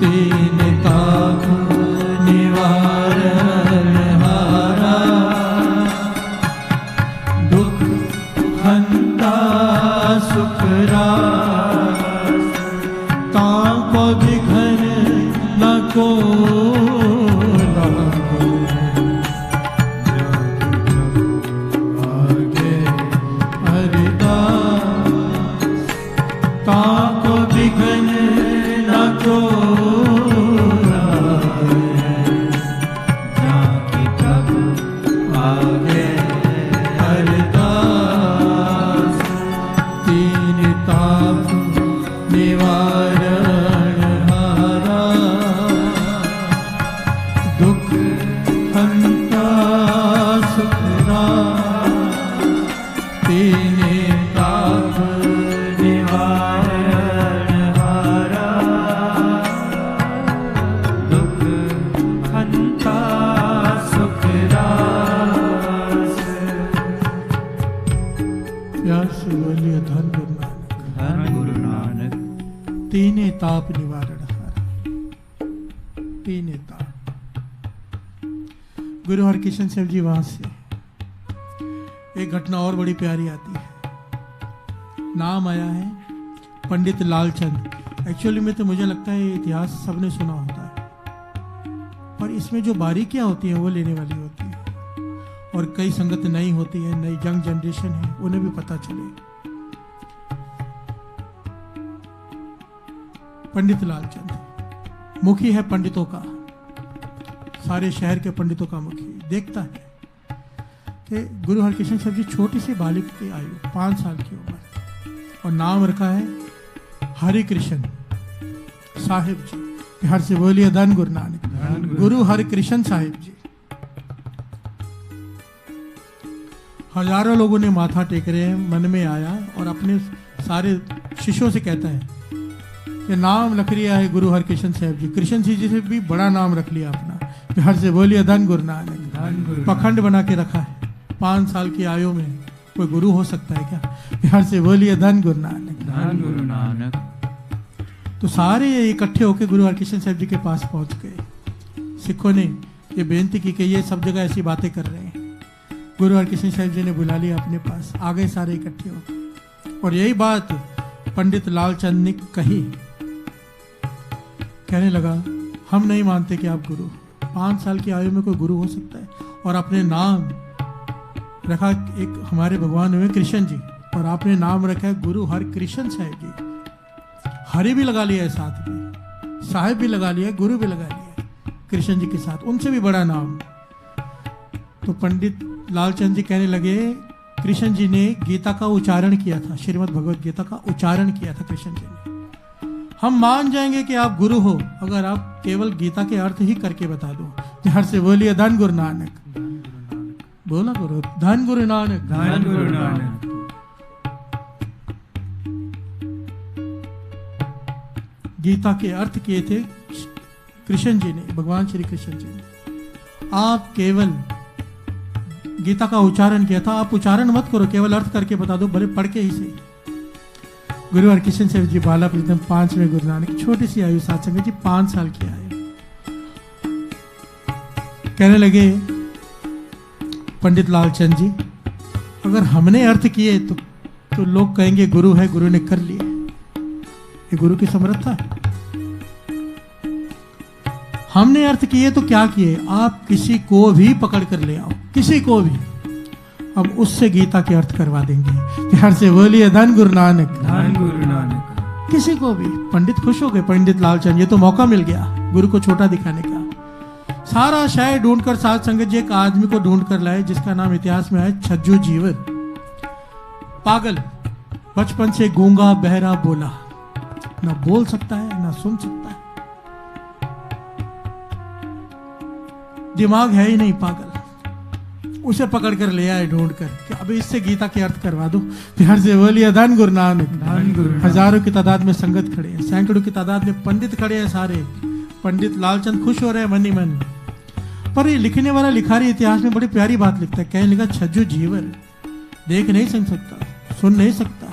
S1: दीनता सुख रास, ताको विघन न को लागो, आगे हरिदास, ताको विघन न को ताप निवारण हारा, तीन ताप। गुरु हरकिशन साहब जी वहां से एक घटना और बड़ी प्यारी आती है। नाम आया है पंडित लालचंद। एक्चुअली में तो मुझे लगता है इतिहास सबने सुना होता है, पर इसमें जो बारीकियां होती हैं वो लेने वाली होती है, और कई संगत नई होती है, नई यंग जनरेशन है, उन्हें भी पता चले। पंडित लालचंद मुखी है पंडितों का, सारे शहर के पंडितों का मुखी। देखता है कि गुरु हरकिशन साहब जी छोटी सी बालिक की आयु 5 साल की उम्र, और नाम रखा है हरिकृष्ण साहिब जी। बिहार से बोलिए धन गुरु नानक। गुरु हरकृष्ण साहिब जी। हजारों लोगों ने माथा टेक रहे हैं, मन में आया और अपने सारे शिष्यों से कहता है कि नाम रख लिया है गुरु हरकृष्ण साहब जी। कृष्ण जी से भी बड़ा नाम रख लिया अपना। बिहार से बोलिए धन गुरु नानक। पखंड बना के रखा है, 5 साल की आयु में कोई गुरु हो सकता है क्या? बिहार से बोलिए धन गुरु नानक।
S2: धन गुरु नानक।
S1: तो सारे इकट्ठे होकर गुरु हरकृष्ण साहब जी के पास पहुंच गए। सिखों ने ये बेनती की कि ये सब जगह ऐसी बातें कर रहे हैं। गुरु हरकृष्ण साहब जी ने बुला लिया अपने पास, आ गए सारे इकट्ठे होकर, और यही बात पंडित लालचंद ने कही। कहने लगा, हम नहीं मानते कि आप गुरु, 5 साल की आयु में कोई गुरु हो सकता है? और अपने नाम रखा, एक हमारे भगवान हुए कृष्ण जी, और आपने नाम रखा है गुरु हरकृष्ण साहिब जी। हरि भी लगा लिया है साथ में, साहिब भी लगा लिया, गुरु भी लगा लिया कृष्ण जी के साथ, उनसे भी बड़ा नाम। तो पंडित लालचंद जी कहने लगे, कृष्ण जी ने गीता का उच्चारण किया था, श्रीमद् भगवत गीता का उच्चारण किया था कृष्ण जी ने। हम मान जाएंगे कि आप गुरु हो अगर आप केवल गीता के अर्थ ही करके बता दो। बिहार से बोलिए धन गुरु नानक। बोला गुरु धन गुरु नानक।
S2: धन गुरु नानक।
S1: गीता के अर्थ किए थे कृष्ण जी ने, भगवान श्री कृष्ण जी ने। आप केवल गीता का उच्चारण किया था, आप उच्चारण मत करो, केवल अर्थ करके बता दो, भले पढ़ के ही से। गुरु हरकृष्ण साहब जी बाला प्रीतम 5वें गुरु नानक, छोटी सी आयु साथ संगत जी, 5 साल की आयु। कहने लगे पंडित लालचंद जी, अगर हमने अर्थ किए तो लोग कहेंगे गुरु है, गुरु ने कर लिया। ये गुरु की समर्थता है। हमने अर्थ किए तो क्या किए? आप किसी को भी पकड़ कर ले आओ, किसी को भी, हम उससे गीता के अर्थ करवा देंगे। बिहार से बोलिए धन गुरु नानक।
S2: धन गुरु नानक।
S1: किसी को भी। पंडित खुश हो गए, पंडित लालचंद, ये तो मौका मिल गया गुरु को छोटा दिखाने का। सारा शहर ढूंढकर साध संगत जी एक आदमी को ढूंढ कर लाए जिसका नाम इतिहास में है छज्जू जीवर। पागल, बचपन से गूंगा बहरा बोला, ना बोल सकता है ना सुन सकता है, दिमाग है ही नहीं, पागल। उसे पकड़ कर ले आए ढूंढ कर कि अबे इससे गीता के अर्थ करवा दो। बिहार से बोलिए धन गुरु नानक।
S2: धन गुरु नानक।
S1: हजारों की तादाद में संगत खड़े हैं, सैकड़ों की तादाद में पंडित खड़े हैं सारे। पंडित लालचंद खुश हो रहे हैं मन ही मन। पर ये लिखने वाला लिखारी इतिहास में बड़ी प्यारी बात लिखता है। कहने लगा, छज्जू जीवर देख नहीं सुन सकता, सुन नहीं सकता,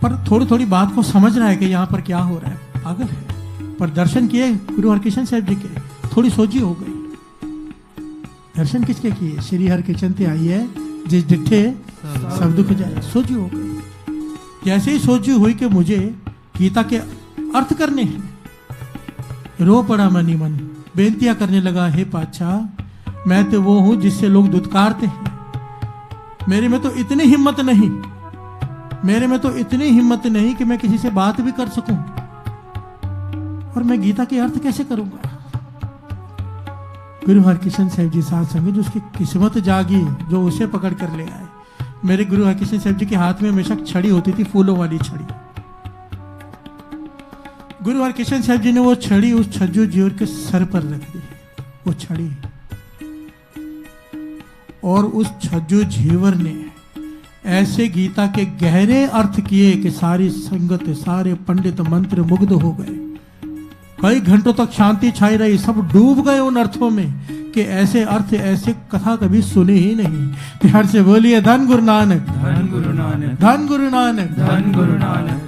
S1: पर थोड़ी थोड़ी बात को समझ रहा है कि यहाँ पर क्या हो रहा है, पागल है। पर दर्शन किए गुरु हरकृष्ण साहब जी के, थोड़ी सोची हो गई। दर्शन किसके किए? श्री हरकृष्ण ते आई है जिस डिठे सब दुख जाए। सोची हो गई। जैसे ही सोची हुई कि मुझे गीता के अर्थ करने हैं, रो पड़ा मनी मन, बेनतियां करने लगा, हे पातशाह मैं तो वो हूं जिससे लोग दुत्कारते हैं, मेरे में तो इतनी हिम्मत नहीं, मेरे में तो इतनी हिम्मत नहीं कि मैं किसी से बात भी कर सकूं, और मैं गीता के अर्थ कैसे करूंगा। गुरु हरकिशन साहिब जी साथ संग जो उसकी किस्मत जागी, जो उसे पकड़ कर ले आए। मेरे गुरु हरकिशन साहिब जी के हाथ में हमेशा छड़ी होती थी, फूलों वाली छड़ी। गुरु हरकिशन साहिब जी ने वो छड़ी उस छज्जू जीवर के सर पर रख दी, वो छड़ी, और उस छज्जू जीवर ने ऐसे गीता के गहरे अर्थ किए कि सारी संगत, सारे पंडित मंत्र मुग्ध हो गए। कई घंटों तक शांति छाई रही, सब डूब गए उन अर्थों में कि ऐसे अर्थ, ऐसे कथा कभी सुनी ही नहीं। प्यार से बोलिए धन गुरु नानक,
S2: धन गुरु नानक,
S1: धन गुरु नानक,
S2: धन गुरु नानक।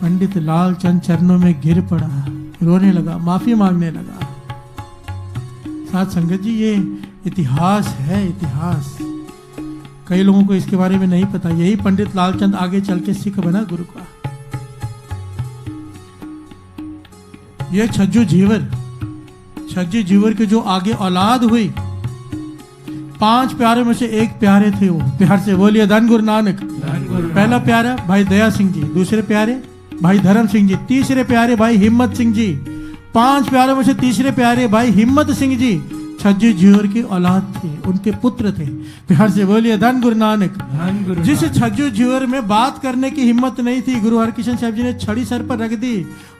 S1: पंडित लाल चंद चरणों में गिर पड़ा, रोने लगा, माफी मांगने लगा। साथ संगत जी, ये इतिहास है, इतिहास। कई लोगों को इसके बारे में नहीं पता। यही पंडित लालचंद आगे चल के सिख बना गुरु का। ये छज्जू जीवर के जो आगे औलाद हुई, 5 प्यारे में से एक प्यारे थे वो। प्यार से बोलिए धन गुरु नानक। पहला प्यारा भाई दया सिंह जी, दूसरे प्यारे भाई धर्म सिंह जी, तीसरे प्यारे भाई हिम्मत सिंह जी, 5 प्यारे में से तीसरे प्यारे भाई हिम्मत सिंह जी छज्जू जीवर की औलाद थे, उनके पुत्र थे। प्यार से बोलिए धन गुरु नानक। जिस छज्जू जीवर में बात करने की हिम्मत नहीं थी, गुरु हरकिशन साहब जी ने छड़ी सर पर रख दी।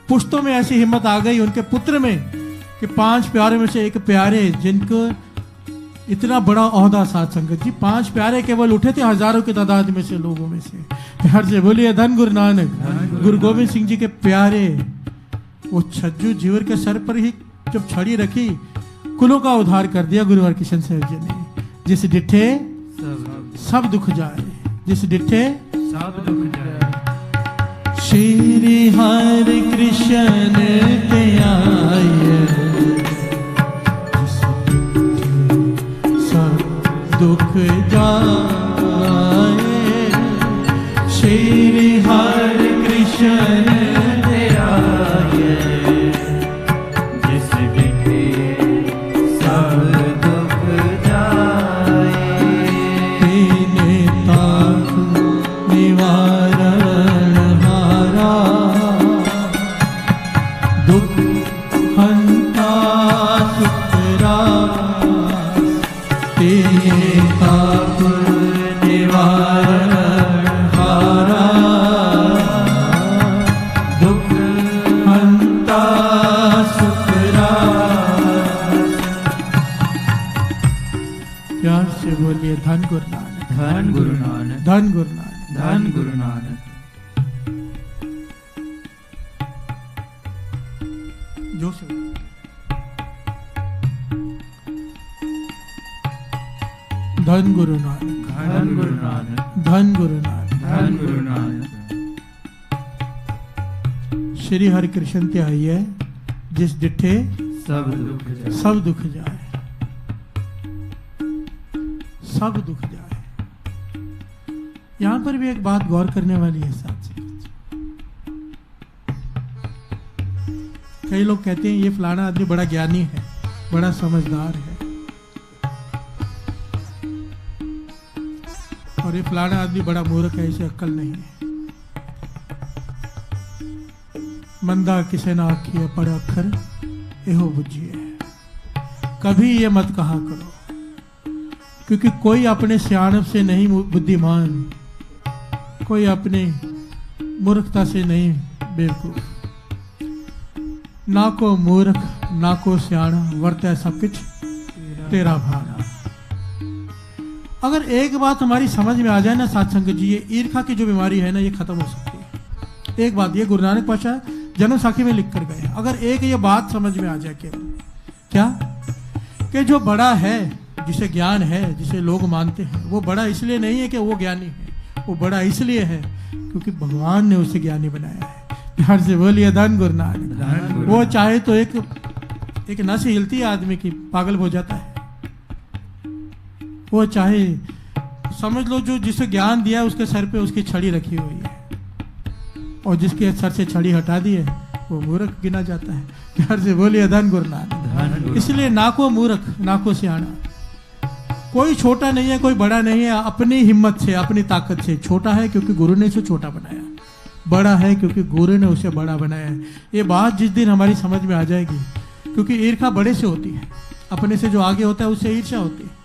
S1: पुश्तों में ऐसी हिम्मत आ गई उनके पुत्र में कि 5 प्यारे में से एक प्यारे, जिनको इतना बड़ा ओहदा, साथ संगत जी 5 प्यारे केवल उठे थे हजारों की तादाद में से, लोगों में से। प्यार से बोलिए धन गुरु नानक। गुरु गोविंद सिंह जी के प्यारे, वो छज्जू जीवर के सर पर ही जब छड़ी रखी, कुलों का उद्धार कर दिया गुरु हरकिशन साहब जी ने। जिस डिठे सब दुख जाए, जिस डिठे
S2: सब दुख जाए।
S1: श्री हरि कृष्ण ते आए, जिस डिठे सब दुख जाए। श्री हरि कृष्ण ते आए,
S2: जिस डिठे सब दुख जाए।
S1: तेने ताप निवारण हारा, दुख हंता सुख रास। तेने ताप निवारण हारा, दुख हंता सुख रास। प्यार से बोलिए धन गुरु नानक,
S2: धन गुरु नानक,
S1: धन गुरु नानक।
S2: धन गुरु नानक।
S1: जो से धन गुरु नानक,
S2: धन गुरु नानक,
S1: धन गुरु नानक।
S2: धन गुरु नानक।
S1: श्री हरि कृष्ण ते आई है, जिस डिठे
S2: सब दुख जाए।
S1: सब दुख जाए, सब दुख जाए। यहां पर भी एक बात गौर करने वाली है साथ से। कई लोग कहते हैं ये फलाना आदमी बड़ा ज्ञानी है, बड़ा समझदार है, और ये फलाना आदमी बड़ा मूर्ख है, इसे अक्ल नहीं है। मंदा किसे ना आखिए पढ़ अखर एहो बुझिए। कभी ये मत कहा करो, क्योंकि कोई अपने सियाणप से नहीं बुद्धिमान, कोई अपने मूर्खता से नहीं बेवकूफ। ना को मूर्ख ना को सियाणा, वर्तै सब कुछ तेरा भाना। अगर एक बात हमारी समझ में आ जाए ना साथ संगत जी, ये ईर्खा की जो बीमारी है ना, ये खत्म हो सकती है। एक बात ये गुरु नानक पातशाह जन्म साखी में लिख कर गए। अगर एक ये बात समझ में आ जाए केवल, क्या कि जो बड़ा है, जिसे ज्ञान है, जिसे लोग मानते हैं, वो बड़ा इसलिए नहीं है कि वो ज्ञानी है, वो बड़ा इसलिए है क्योंकि भगवान ने उसे ज्ञानी बनाया है। प्यार से बोलिए धन गुरु नानक। वो चाहे तो एक नस हिलती है आदमी की, पागल हो जाता है। वो चाहे समझ लो जो जिसे ज्ञान दिया उसके सर पे उसकी छड़ी रखी हुई है, और जिसके सर से छड़ी हटा दी है वो मूर्ख गिना जाता है। प्यार से बोलिए धन गुरु नानक। इसलिए ना को मूर्ख ना को सियाना, कोई छोटा नहीं है कोई बड़ा नहीं है, अपनी हिम्मत से अपनी ताकत से। छोटा है क्योंकि गुरु ने उसे छोटा बनाया, बड़ा है क्योंकि गुरु ने उसे बड़ा बनाया है। ये बात जिस दिन हमारी समझ में आ जाएगी, क्योंकि ईर्ष्या बड़े से होती है, अपने से जो आगे होता है उससे ईर्ष्या होती है।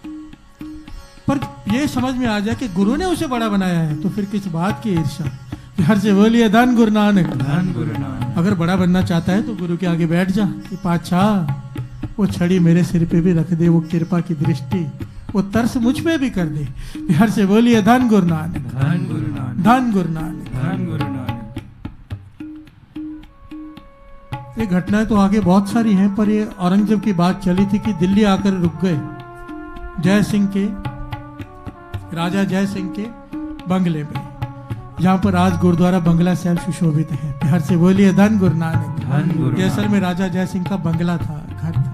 S1: पर ये समझ में आ जाए कि गुरु ने उसे बड़ा बनाया है तो फिर किस बात की ईर्ष्या। प्यार से बोलिए धन गुरु नानक।
S2: धन गुरु नानक।
S1: अगर बड़ा बनना चाहता है तो गुरु के आगे बैठ जा कि पातशाह वो छड़ी मेरे सिर पे भी रख दे, वो कृपा की दृष्टि वो तरस मुझ पे भी कर दे। प्यार से बोलिए धन गुरु नानक।
S2: धन गुरु नानक।
S1: धन गुरु नानक।
S2: धन गुरु नानक।
S1: ये घटनाएं तो आगे बहुत सारी हैं, पर ये औरंगजेब की बात चली थी कि दिल्ली आकर रुक गए जय सिंह के, राजा जय सिंह के बंगले में, जहां पर आज गुरुद्वारा बंगला साहिब सुशोभित है। प्यार से बोलिए धन गुरु नानक।
S2: धन गुरु
S1: जैसलमेर में राजा जय सिंह का बंगला था, घर था।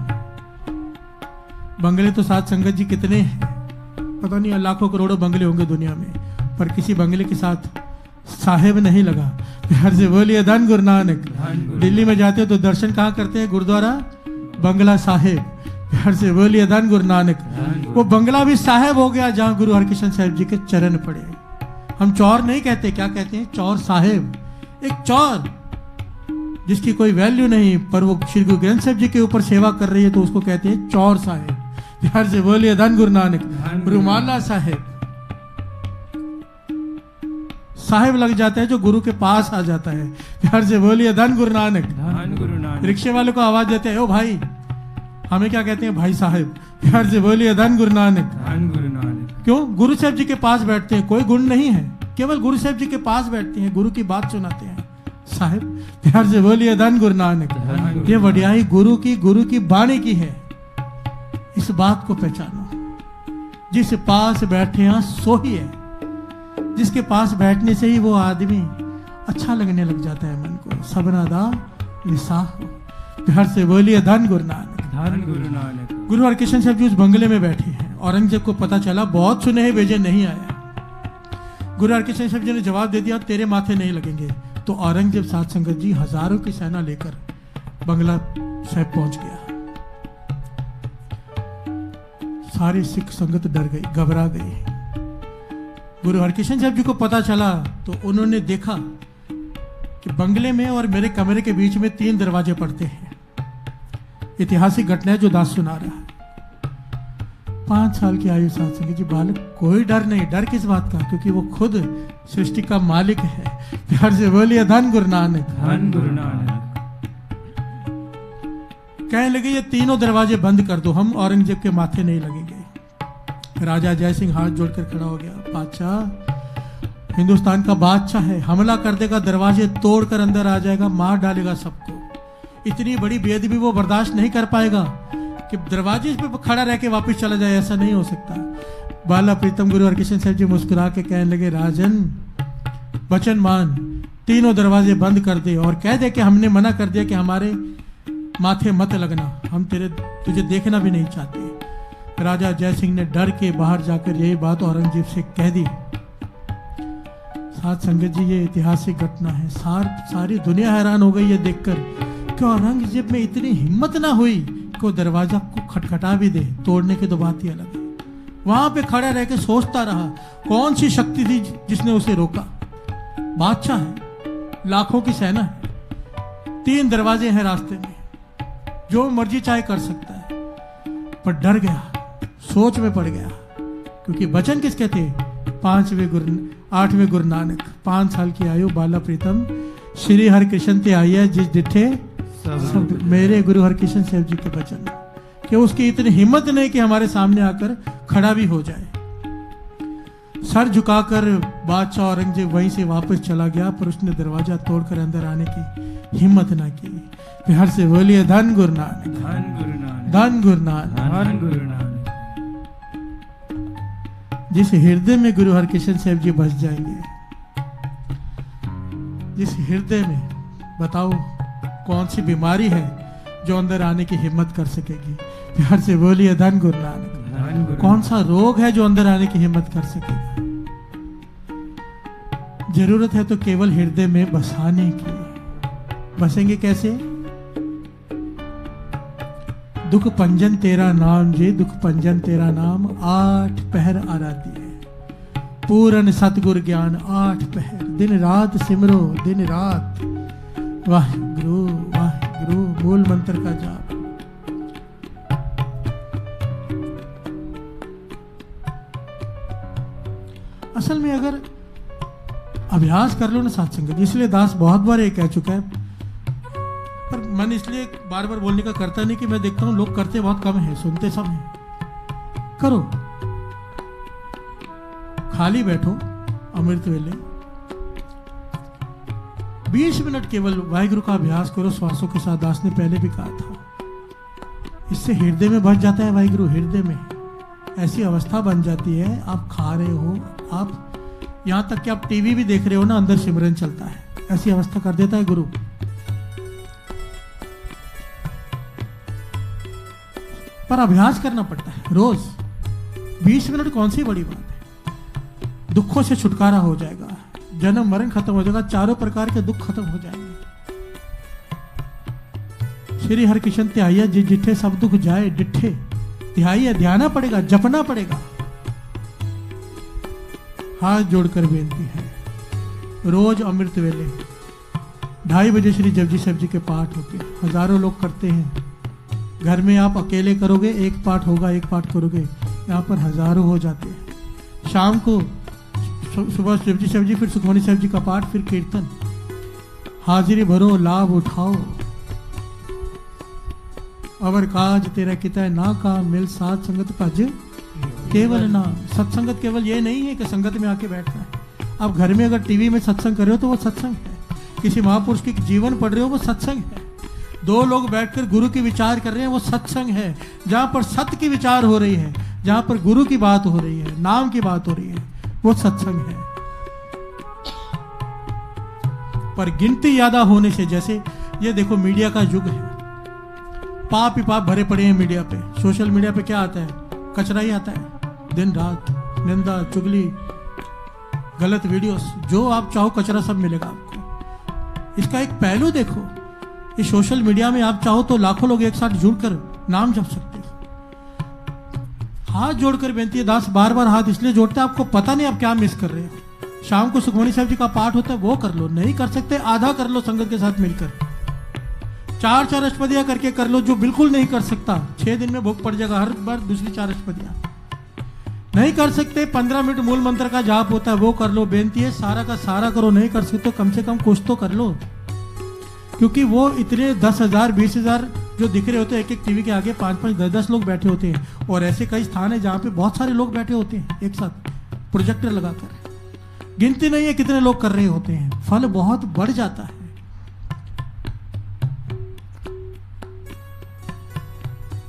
S1: बंगले तो साथ संगत जी कितने हैं, पता नहीं, लाखों करोड़ों बंगले होंगे दुनिया में, पर किसी बंगले के साथ साहेब नहीं लगा। प्यार से बोलिए धन गुरु नानक। दिल्ली में जाते हो तो दर्शन कहाँ करते हैं? गुरुद्वारा बंगला साहेब। प्यार से बोलिए धन गुरु नानक। वो बंगला भी साहेब हो गया जहां गुरु हरकृष्ण साहिब जी के चरण पड़े। हम चौर नहीं कहते, क्या कहते हैं? चौर साहेब। एक चौर जिसकी कोई वैल्यू नहीं, पर वो श्री गुरु ग्रंथ साहिब जी के ऊपर सेवा कर रही है तो उसको कहते हैं चौर साहेब। प्यार से बोलिए धन गुरु नानक। रुमाला साहेब, साहेब लग जाता है जो गुरु के पास आ जाता है। प्यार से बोलिए धन गुरु नानक।
S2: धन गुरु नानक।
S1: रिक्शे वाले को आवाज देते हैं, ओ भाई, हमें क्या कहते हैं? भाई साहेब। प्यार से बोलिए धन गुरु नानक।
S2: धन गुरु नानक।
S1: क्यों? गुरु साहब जी के पास बैठते हैं, कोई गुण नहीं है, केवल गुरु साहब जी के पास बैठते हैं, गुरु की बात सुनाते हैं साहेब। प्यार से बोलिए धन गुरु नानक। ये वडियाई गुरु की वाणी की है। इस बात को पहचानो, जिस पास बैठे हैं सो ही है। जिसके पास बैठने से ही वो आदमी अच्छा लगने लग जाता है मन को। सबना दा विसाह। प्यार से बोलिए धन गुरु नानक।
S2: धन गुरु नानक।
S1: गुरु हरकृष्ण साहब जी उस बंगले में बैठे हैं। औरंगजेब को पता चला, बहुत सुने भेजे नहीं आया। गुरु हरकृष्ण साहब जी ने जवाब दे दिया, तेरे माथे नहीं लगेंगे। तो औरंगजेब साथ संगत जी हजारों की सेना लेकर बंगला साहब पहुंच गया। सारी सिख संगत डर गई, घबरा गई। गुरु हरकृष्ण साहब जी को पता चला तो उन्होंने देखा कि बंगले में और मेरे कमरे के बीच में 3 दरवाजे पड़ते हैं। ऐतिहासिक घटना है जो दास सुना रहा है। 5 साल की आयु साथ संगत जी, बालक, कोई डर नहीं। डर किस बात का? क्योंकि वो खुद सृष्टि का मालिक है। प्यार से बोलिए धन गुरु नानक।
S2: धन गुरु नानक।
S1: कहने लगे ये तीनों दरवाजे बंद कर दो, हम औरंगजेब के माथे नहीं लगेंगे। राजा जय सिंह हाथ जोड़कर खड़ा हो गया, बादशाह हिंदुस्तान का बादशाह है, हमला कर देगा, दरवाजे तोड़कर अंदर आ जाएगा, मार डालेगा सबको। इतनी बड़ी बेअदबी वो बर्दाश्त नहीं कर पाएगा कि दरवाजे पे खड़ा रह के वापिस चला जाए, ऐसा नहीं हो सकता। बाला प्रीतम गुरु हरकृष्ण साहब जी मुस्कुरा के कहने लगे, राजन वचन मान, तीनों दरवाजे बंद कर दे और कह दे कि हमने मना कर दिया कि हमारे माथे मत लगना, हम तुझे देखना भी नहीं चाहते। राजा जय सिंह ने डर के बाहर जाकर यही बात औरंगजेब से कह दी। साथ संगत जी, ये ऐतिहासिक घटना है। सारी दुनिया हैरान हो गई ये देखकर कि औरंगजेब में इतनी हिम्मत ना हुई कि वो दरवाजा को खटखटा भी दे, तोड़ने की तो बात ही अलग है। वहां पे खड़ा रह के सोचता रहा कौन सी शक्ति थी जिसने उसे रोका। बादशाह है, लाखों की सेना है, 3 दरवाजे हैं रास्ते में, जो मर्जी चाहे कर सकता है। पर डर गया, सोच में पड़ गया, क्योंकि वचन किसके थे? 8वें गुरु नानक। 5 साल की आयु, बाला प्रीतम श्री हरकृष्ण ते आई है जिस डिठे सब मेरे गुरु हरकृष्ण साहब जी के वचन, कि उसकी इतनी हिम्मत नहीं कि हमारे सामने आकर खड़ा भी हो जाए। सर झुकाकर बादशाह औरंगजेब वहीं से वापस चला गया, पर उसने दरवाजा तोड़कर अंदर आने की हिम्मत ना की। प्यार से बोलिए धन गुरु नानक।
S2: धन गुरु नानक।
S1: धन गुरु नानक।
S2: धन गुरु नानक।
S1: जिस हृदय में गुरु हरकृष्ण साहब जी बस जाएंगे, जिस हृदय में, बताओ कौन सी बीमारी है जो अंदर आने की हिम्मत कर सकेगी? प्यार से बोलिए धन गुरु नानक।
S2: धन गुरु
S1: कौन सा रोग है जो अंदर आने की हिम्मत कर सकेगा? जरूरत है तो केवल हृदय में बसाने की। बसेंगे कैसे? दुख पंजन तेरा नाम जी, दुख पंजन तेरा नाम, 8 पहर आराध्य है। पूरन सतगुर ज्ञान 8 पहर, दिन रात सिमरो, दिन रात वाहिगुरु वाहिगुरु, मूल मंत्र का जाप। असल में अगर अभ्यास कर लो ना सत्संग, इसलिए दास बहुत बार ये कह चुका है, पर मन इसलिए बार बार बोलने का करता नहीं कि मैं देखता हूं लोग करते बहुत कम है, सुनते सब हैं। करो, खाली बैठो अमृत वेले 20 मिनट केवल वाहिगुरु का अभ्यास करो श्वासों के साथ। दास ने पहले भी कहा था, इससे हृदय में बस जाता है वाहिगुरु। हृदय में ऐसी अवस्था बन जाती है, आप खा रहे हो, आप यहां तक कि आप टीवी भी देख रहे हो ना, अंदर सिमरन चलता है। ऐसी अवस्था कर देता है गुरु। पर अभ्यास करना पड़ता है रोज। 20 मिनट कौन सी बड़ी बात है। दुखों से छुटकारा हो जाएगा, जन्म मरण खत्म हो जाएगा, चारों प्रकार के दुख खत्म हो जाएंगे। श्री हरिकृष्ण त्याइया जी जिठे सब दुख जाए डिठे, त्याइया ध्याना पड़ेगा, जपना पड़ेगा। हाथ जोड़कर बेनती है, रोज अमृत वेले 2:30 बजे श्री जपजी साहब जी के पाठ होते हैं। हजारों लोग करते हैं। घर में आप अकेले करोगे, एक पाठ होगा, एक पाठ करोगे, यहाँ पर हजारों हो जाते हैं। शाम को सुबह जपजी साहब जी, फिर सुखमनी साहब जी का पाठ, फिर कीर्तन। हाजिरी भरो, लाभ उठाओ। अवर काज तेरा किता है ना का, मिल साथ संगत भज केवल नाम। सत्संगत केवल ये नहीं है कि संगत में आके बैठना है। आप घर में अगर टीवी में सत्संग कर रहे हो तो वो सत्संग है। किसी महापुरुष की जीवन पढ़ रहे हो वो सत्संग है। 2 लोग बैठकर गुरु की विचार कर रहे हैं वो सत्संग है। जहां पर सत्य की विचार हो रही है, जहां पर गुरु की बात हो रही है, नाम की बात हो रही है, वो सत्संग है। पर गिनती ज्यादा होने से, जैसे ये देखो मीडिया का युग है, पाप ही पाप भरे पड़े हैं मीडिया पे। सोशल मीडिया पे क्या आता है? कचरा ही आता है। दिन रात निंदा, चुगली, गलत वीडियोस, जो आप चाहो कचरा सब मिलेगा आपको। इसका एक पहलू देखो, इस सोशल मीडिया में आप चाहो तो लाखों लोग एक साथ जुड़कर नाम जप सकते हो। हाथ जोड़कर बेनती है दास, बार बार हाथ इसलिए जोड़ते हैं, आपको पता नहीं आप क्या मिस कर रहे हो। शाम को सुखमनी साहब जी का पाठ होता है, वो कर लो। नहीं कर सकते आधा कर लो संगत के साथ मिलकर। 4 अष्टपदियां करके कर लो। जो बिल्कुल नहीं कर सकता, 6 दिन में भोग पड़ जाएगा हर बार दूसरी 4 अष्टपदियां। नहीं कर सकते 15 मिनट मूल मंत्र का जाप होता है, वो कर लो। बेनती है सारा का सारा करो। नहीं कर सकते तो कम से कम कुछ तो कर लो, क्योंकि वो इतने 10,000 20,000 जो दिख रहे होते हैं एक एक टीवी के आगे, 5-5 10-10 लोग बैठे होते हैं। और ऐसे कई स्थान है जहां पे बहुत सारे लोग बैठे होते हैं एक साथ प्रोजेक्टर लगाकर। गिनती नहीं है कितने लोग कर रहे होते हैं। फल बहुत बढ़ जाता है।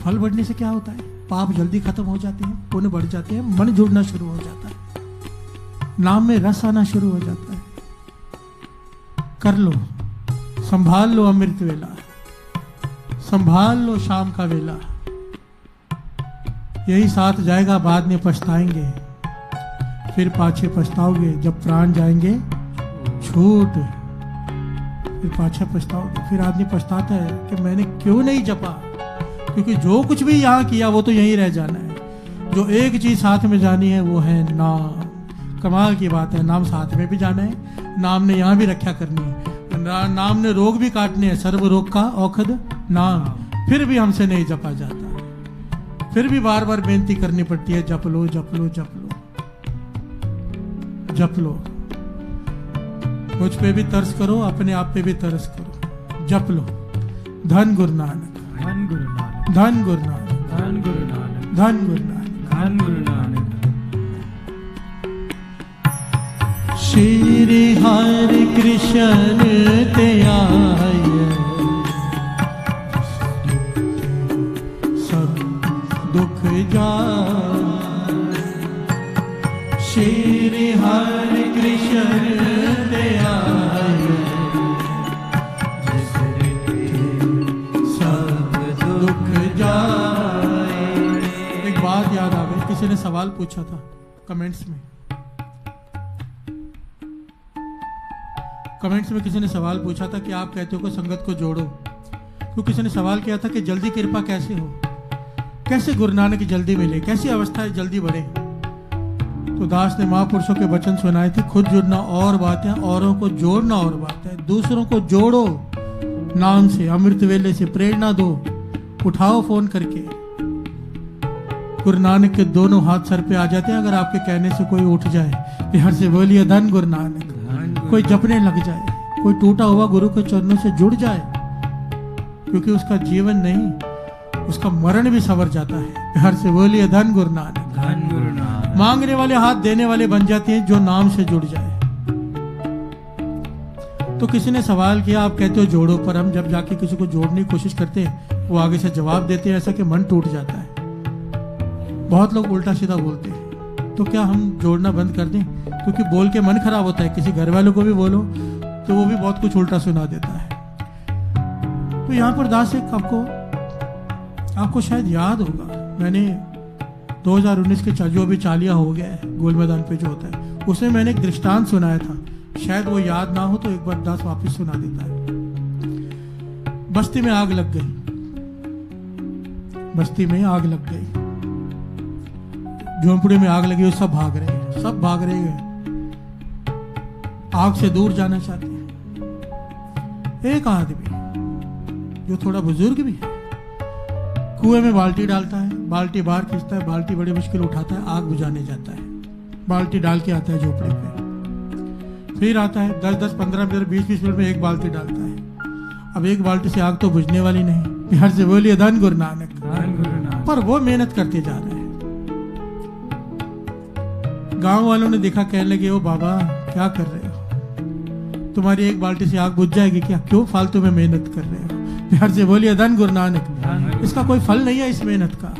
S1: फल बढ़ने से क्या होता है? पाप जल्दी खत्म हो जाते हैं, पुण्य बढ़ जाते हैं, मन जुड़ना शुरू हो जाता है, नाम में रस आना शुरू हो जाता है। कर लो, संभाल लो अमृत वेला, संभाल लो शाम का वेला। यही साथ जाएगा, बाद में पछताएंगे, फिर पाछे पछताओगे। जब प्राण जाएंगे छूट, फिर पाछे पछताओगे। फिर आदमी पछताता है कि मैंने क्यों नहीं जपा, क्योंकि जो कुछ भी यहाँ किया वो तो यहीं रह जाना है। जो एक चीज साथ में जानी है वो है नाम। कमाल की बात है, नाम साथ में भी जाना है, नाम ने यहाँ भी रक्षा करनी है, नाम ने रोग भी काटने हैं। सर्व रोग का औषध नाम। फिर भी हमसे नहीं जपा जाता, फिर भी बार बार बेनती करनी पड़ती है, जप लो जप लो जप लो जप लो। मुझ पे भी तरस करो, अपने आप पे भी तरस करो, जप लो। धन गुरु नानक,
S2: धन गुरु नानक,
S1: धन गुरु नानक,
S2: धन गुरु नानक,
S1: धन गुरु नानक,
S2: धन गुरु नानक।
S1: श्री हरि कृष्ण ते आय, सब दुख जाय। श्री हरि कृष्ण ते आय, सब दुख जाय। एक बात याद किसी ने सवाल पूछा था कमेंट्स में किसी ने सवाल पूछा था कि आप कहते हो कि संगत को जोड़ो। तो किसी ने सवाल किया था कि जल्दी कृपा कैसे हो, कैसे गुरु नानक जल्दी मिले, कैसी अवस्थाएं जल्दी बढ़े। तो दास ने महापुरुषों के वचन सुनाए थे, खुद जुड़ना और बात है, औरों को जोड़ना और बात है। दूसरों को जोड़ो नाम से, अमृत वेले से प्रेरणा दो, उठाओ फोन करके। गुरु नानक के दोनों हाथ सर पे आ जाते हैं अगर आपके कहने से कोई उठ जाए। बिहार से बोलिए धन गुरु नानक। कोई जपने लग जाए, कोई टूटा हुआ गुरु के चरणों से जुड़ जाए, क्योंकि उसका जीवन नहीं, उसका मरण भी संवर जाता है। बिहार से बोलिए धन गुरु नानक।
S2: धन गुरु नानक।
S1: मांगने वाले हाथ देने वाले बन जाते हैं जो नाम से जुड़ जाए। तो किसी ने सवाल किया, आप कहते हो जोड़ो, पर हम जब जाके किसी को जोड़ने की कोशिश करते हैं वो आगे से जवाब देते हैं ऐसा कि मन टूट जाता है। बहुत लोग उल्टा सीधा बोलते हैं। तो क्या हम जोड़ना बंद कर दें? क्योंकि बोल के मन खराब होता है। किसी घर वालों को भी बोलो तो वो भी बहुत कुछ उल्टा सुना देता है। तो यहाँ पर दास एक आपको शायद याद होगा, मैंने 2019 के जो भी चालिया हो गया है गोल मैदान पे जो होता है, उसमें मैंने एक दृष्टांत सुनाया था। शायद वो याद ना हो तो एक बार दास वापस सुना देता है। बस्ती में आग लग गई, बस्ती में आग लग गई, झोंपड़ी में आग लगी, सब भाग रहे हैं, सब भाग रहे हैं, आग से दूर जाना चाहते हैं। एक आदमी जो थोड़ा बुजुर्ग भी है कुएं में बाल्टी डालता है, बाल्टी बाहर खींचता है, बाल्टी बड़ी मुश्किल उठाता है, आग बुझाने जाता है, बाल्टी डाल के आता है झोपड़ी पे। फिर आता है 10-10, 15 मिनट, 20-20 मिनट में एक बाल्टी डालता है। अब एक बाल्टी से आग तो बुझने वाली नहीं। बिहार से बोलिए धन गुरु नानक। पर वो मेहनत करते जा रहे हैं। गांव वालों ने देखा, कहने लगे, ओ बाबा क्या कर रहे हो, तुम्हारी एक बाल्टी से आग बुझ जाएगी क्या, क्यों फालतू में मेहनत कर रहे हो। बिहार से बोलिए धन गुरु नानक। इसका कोई फल नहीं है इस मेहनत का।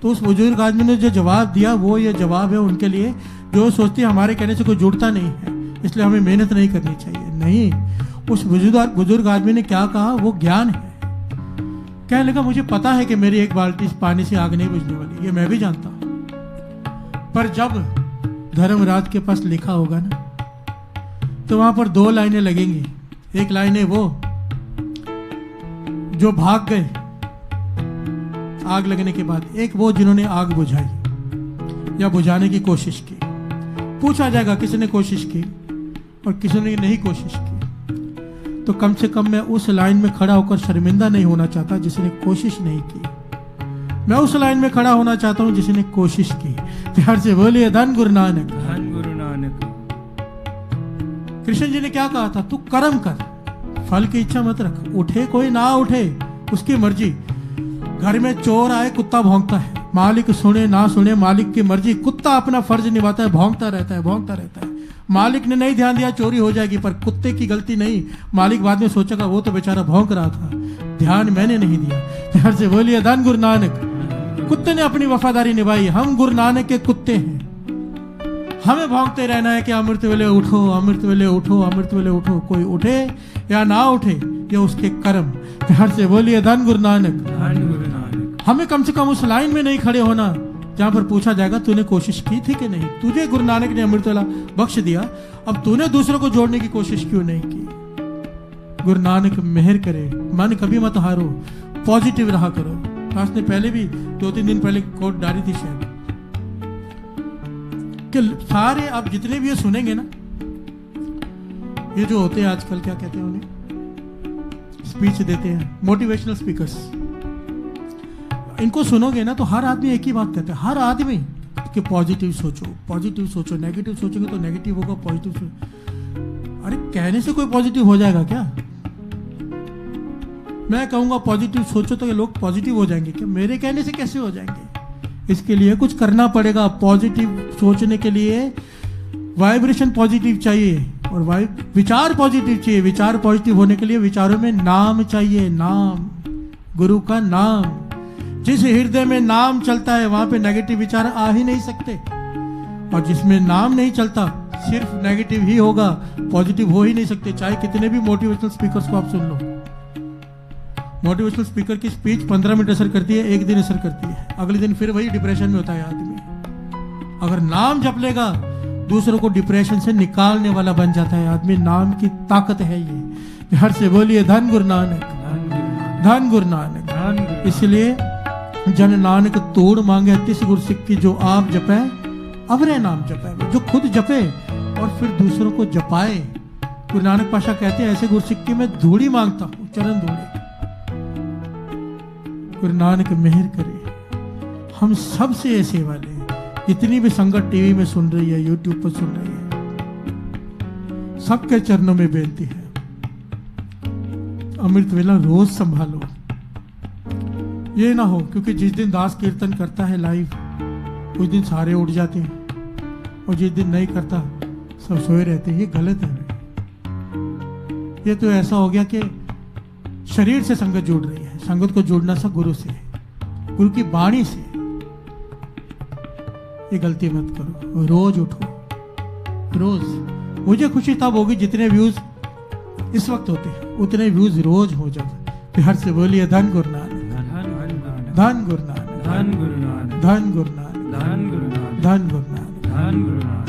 S1: तो उस बुजुर्ग आदमी ने जो जवाब दिया वो ये जवाब है उनके लिए, जो सोचते हैं हमारे कहने से कोई जुड़ता नहीं है इसलिए हमें मेहनत नहीं करनी चाहिए। नहीं, उस बुजुर्ग आदमी ने क्या कहा, वो ज्ञान है। कहने लगा, मुझे पता है कि मेरी एक बाल्टी पानी से आग नहीं बुझने वाली, ये मैं भी जानता हूं। पर जब धर्मराज के पास लिखा होगा ना तो वहां पर 2 लाइनें लगेंगी। एक लाइन है वो जो भाग गए आग लगने के बाद, एक वो जिन्होंने आग बुझाई या बुझाने की कोशिश की। पूछा जाएगा किसने कोशिश की और किसने नहीं कोशिश की। तो कम से कम मैं उस लाइन में खड़ा होकर शर्मिंदा नहीं होना चाहता जिसने कोशिश नहीं की। मैं उस लाइन में खड़ा होना चाहता हूं जिसने कोशिश की। प्यार से बोलिए धन गुरु नानक।
S2: धन गुरु नानक।
S1: कृष्ण जी ने क्या कहा था, तू कर्म कर, फल की इच्छा मत रख। उठे कोई ना उठे उसकी मर्जी। घर में चोर आए, कुत्ता भौंकता है, मालिक सुने ना सुने मालिक की मर्जी। कुत्ता अपना फर्ज निभाता है, भौंकता रहता है, भौंकता रहता है। मालिक ने नहीं ध्यान दिया, चोरी हो जाएगी, पर कुत्ते की गलती नहीं। मालिक बाद में सोचेगा वो तो बेचारा भौंक रहा था, ध्यान मैंने नहीं दिया। प्यार से बोलिए धन गुरु नानक। कुत्ते ने अपनी वफादारी निभाई, हम गुरु नानक के कुत्ते हैं। हमें भौंकते रहना है कि अमृत वेले उठो, अमृत वेले उठो, अमृत वेले उठो। कोई उठे या ना उठे ये उसके कर्म। प्यार से बोलिए धन गुरु नानक।
S2: धन गुरु नानक।
S1: हमें कम से कम उस लाइन में नहीं खड़े होना जहां पर पूछा जाएगा तूने कोशिश की थी कि नहीं। तुझे गुरु नानक ने अमृत वेला बख्श दिया, अब तूने दूसरों को जोड़ने की कोशिश क्यों नहीं की। गुरु नानक मेहर करे, मन कभी मत हारो, पॉजिटिव रहा करो। दास ने पहले भी 2-3 दिन पहले कोट डाली थी शायद कि सारे अब जितने भी ये सुनेंगे ना, ये जो होते हैं आजकल क्या कहते हैं उन्हें, स्पीच देते हैं, मोटिवेशनल स्पीकर्स, इनको सुनोगे ना तो हर आदमी एक ही बात कहता है, हर आदमी कि पॉजिटिव सोचो, पॉजिटिव सोचो। नेगेटिव सोचोगे तो नेगेटिव होगा, पॉजिटिव सोचो। अरे कहने से कोई पॉजिटिव हो जाएगा क्या? मैं कहूंगा पॉजिटिव सोचो तो ये लोग पॉजिटिव हो जाएंगे क्या? मेरे कहने से कैसे हो जाएंगे? इसके लिए कुछ करना पड़ेगा। पॉजिटिव सोचने के लिए वाइब्रेशन पॉजिटिव चाहिए और विचार पॉजिटिव चाहिए। विचार पॉजिटिव होने के लिए विचारों में नाम चाहिए, नाम, गुरु का नाम। जिस हृदय में नाम चलता है वहां पे नेगेटिव विचार आ ही नहीं सकते, और जिसमें नाम नहीं चलता सिर्फ नेगेटिव ही होगा, पॉजिटिव हो ही नहीं सकते। चाहे कितने भी मोटिवेशनल स्पीकर्स को आप सुन लो, मोटिवेशनल स्पीकर की स्पीच 15 मिनट असर करती है, एक दिन असर करती है, अगले दिन फिर वही डिप्रेशन में होता है आदमी। अगर नाम जप लेगा दूसरों को डिप्रेशन से निकालने वाला बन जाता है आदमी। नाम की ताकत है ये। हर से बोलिए धन गुरु नानक, धन गुरु नानक। इसलिए जन नानक तोड़ मांगे तिस गुर सिक्की, जो आप जपे अवरे नाम जपे, जो खुद जपे और फिर दूसरों को जपाए। गुरु नानक पाशा कहते हैं ऐसे गुरु सिक्की में धूड़ी मांगता हूं, चरण धूड़ी। गुरु नानक मेहर करे हम सब से ये सेवा लें। जितनी भी संगत टीवी में सुन रही है, यूट्यूब पर सुन रही है, सबके चरणों में बेनती है अमृत वेला रोज संभालो। ये ना हो क्योंकि जिस दिन दास कीर्तन करता है लाइव उस दिन सारे उठ जाते हैं और जिस दिन नहीं करता सब सोए रहते हैं। ये गलत है। ये तो ऐसा हो गया कि शरीर से संगत जुड़ रही है। संगत को जुड़ना सा गुरु से है, गुरु की वाणी से। ये गलती मत करो। रोज उठो, रोज। मुझे खुशी तब होगी जितने व्यूज इस वक्त होते हैं उतने व्यूज रोज हो जाए। बिहार से बोलिए धन गुरु नानक, धन गुरु नानक,
S2: धन गुरु नानक,
S1: धन गुरु नानक,
S2: धन गुरु नानक,
S1: धन गुरु नानक,
S2: धन गुरु नानक।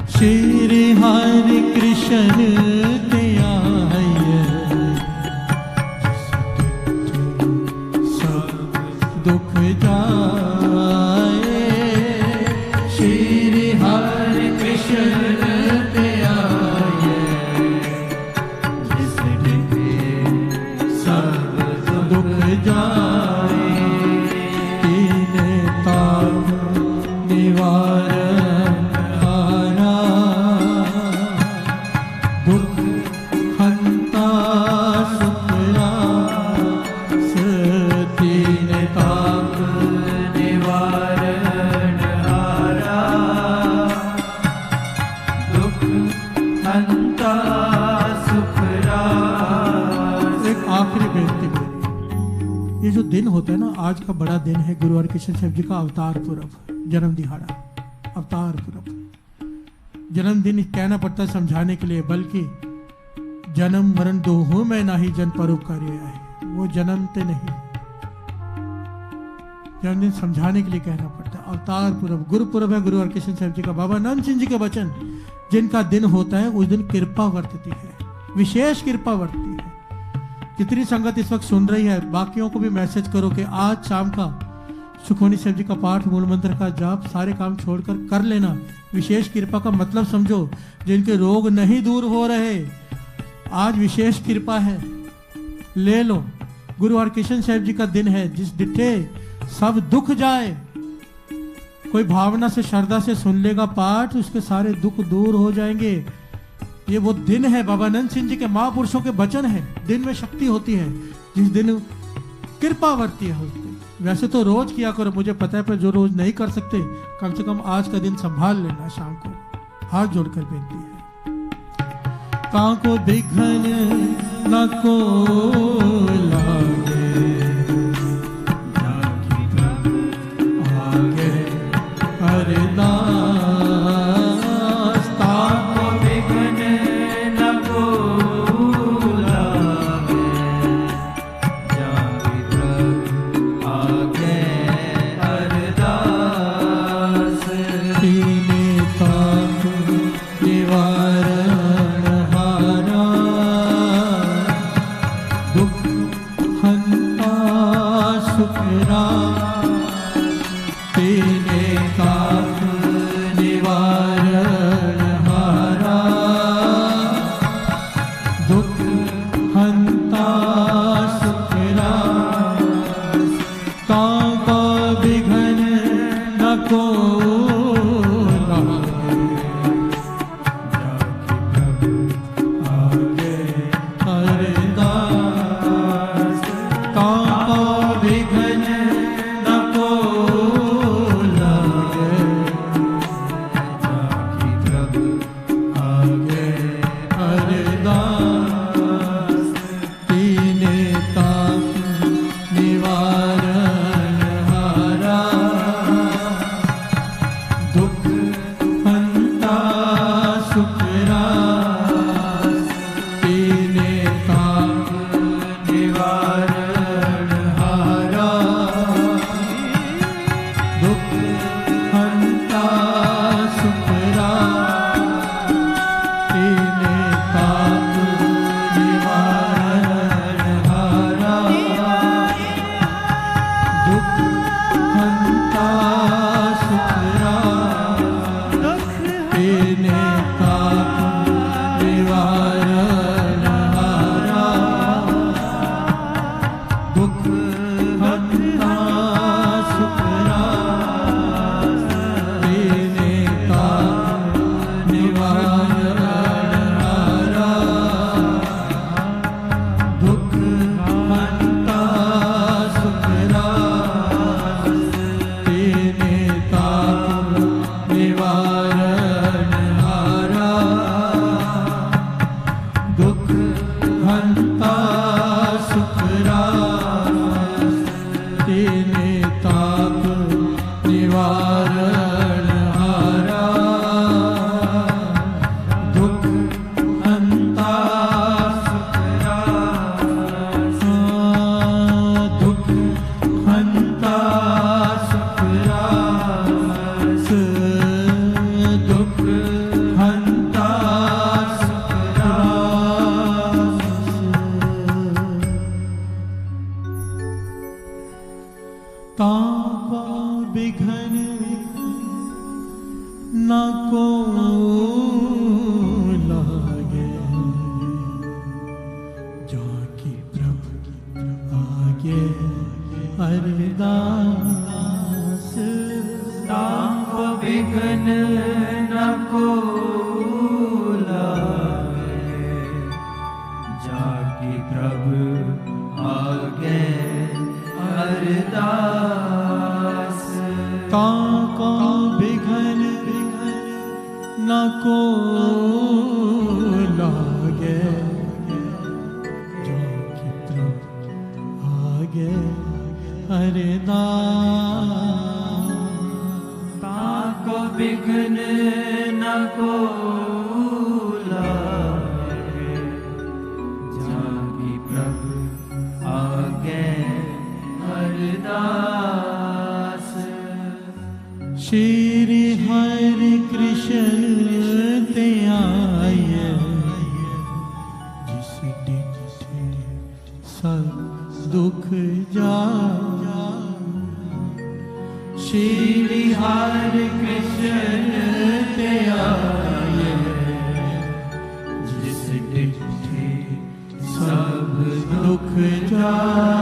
S1: श्री हरि कृष्ण ते आए, सब दुख जाए। श्री हरि कृष्ण ते आए, जिस दिन सब दुख जाए। तीन ताप निवारण हारा, दुख हंता सुख रास। तीन ताप
S2: निवारण हारा, दुख हंता सुख रास।
S1: एक आखिरी बेनती मेरी, ये जो दिन होता है ना, आज का बड़ा दिन है गुरु हरकृष्ण साहब जी का अवतार पुरब, जन्म दिहाड़ा, अवतार पुरब। जन्मदिन कहना पड़ता है समझाने के लिए, बल्कि जन्म मरण दो हूं मैं नाही जन परोपकारी आए। वो जन्मते नहीं, जन्मदिन समझाने के लिए कहना पड़ता है। अवतार पुरब, गुरु पुरब है गुरु हरकृष्ण साहब जी का। बाबा नंद सिंह जी के वचन, जिनका दिन होता है उस दिन कृपा वर्तती है, विशेष कृपा वर्तती है। जितनी संगत इस वक्त सुन रही है, बाकियों को भी मैसेज करो कि आज शाम का सुखमनी साहब जी का पाठ, मूल मंत्र का जाप, सारे काम छोड़कर कर लेना। विशेष कृपा का मतलब समझो, जिनके रोग नहीं दूर हो रहे, आज विशेष कृपा है, ले लो। गुरु हरकृष्ण साहब जी का दिन है, जिस डिठे सब दुख जाए। कोई भावना से, श्रद्धा से सुन लेगा पाठ, उसके सारे दुख दूर हो जाएंगे। ये वो दिन है, बाबा नंद सिंह जी के महापुरुषों के वचन है। दिन में शक्ति होती है, जिस दिन कृपा वर्ती है उस दिन। वैसे तो रोज किया करो, मुझे पता है, पर जो रोज नहीं कर सकते, कम से कम आज का दिन संभाल लेना। शाम को हाथ जोड़कर बेनती है, काको बिघन न को लागे, आगे अरदास। ताको बिघन न को लागे, जागे प्रभु आगे अरदास। तीने ताप निवारण हारा, दुख हंता सुख रास। तीने ताप निवारण हारा, दुख हंता सुख रास। काका बिघन न को लागे, जाके प्रभु आगे अरदास। काका बिघन न को लागे, जाके प्रभु आगे अरदास। तीने ताप निवारण हारा,
S2: तारणहारा दुख हंता सुखरास
S1: दुख
S2: हंता सुखरास दुख हंता सुखरास
S1: ताका बिघन न को लागे जाकी प्रभु आगे अरदास
S2: ताप विघ्न न को लागे जाकी प्रभु आगे अरदास
S1: ताका बिघन न को लागे जाकी प्रभु आगे अरदास
S2: ताको विघ्न न को लागे जाकी प्रभु आगे अरदास
S1: श्री हरि कृष्ण ते आए जिस डिठे सब दुख जा
S2: श्री हरि कृष्ण ते आए जिस डिठे सब दुख जा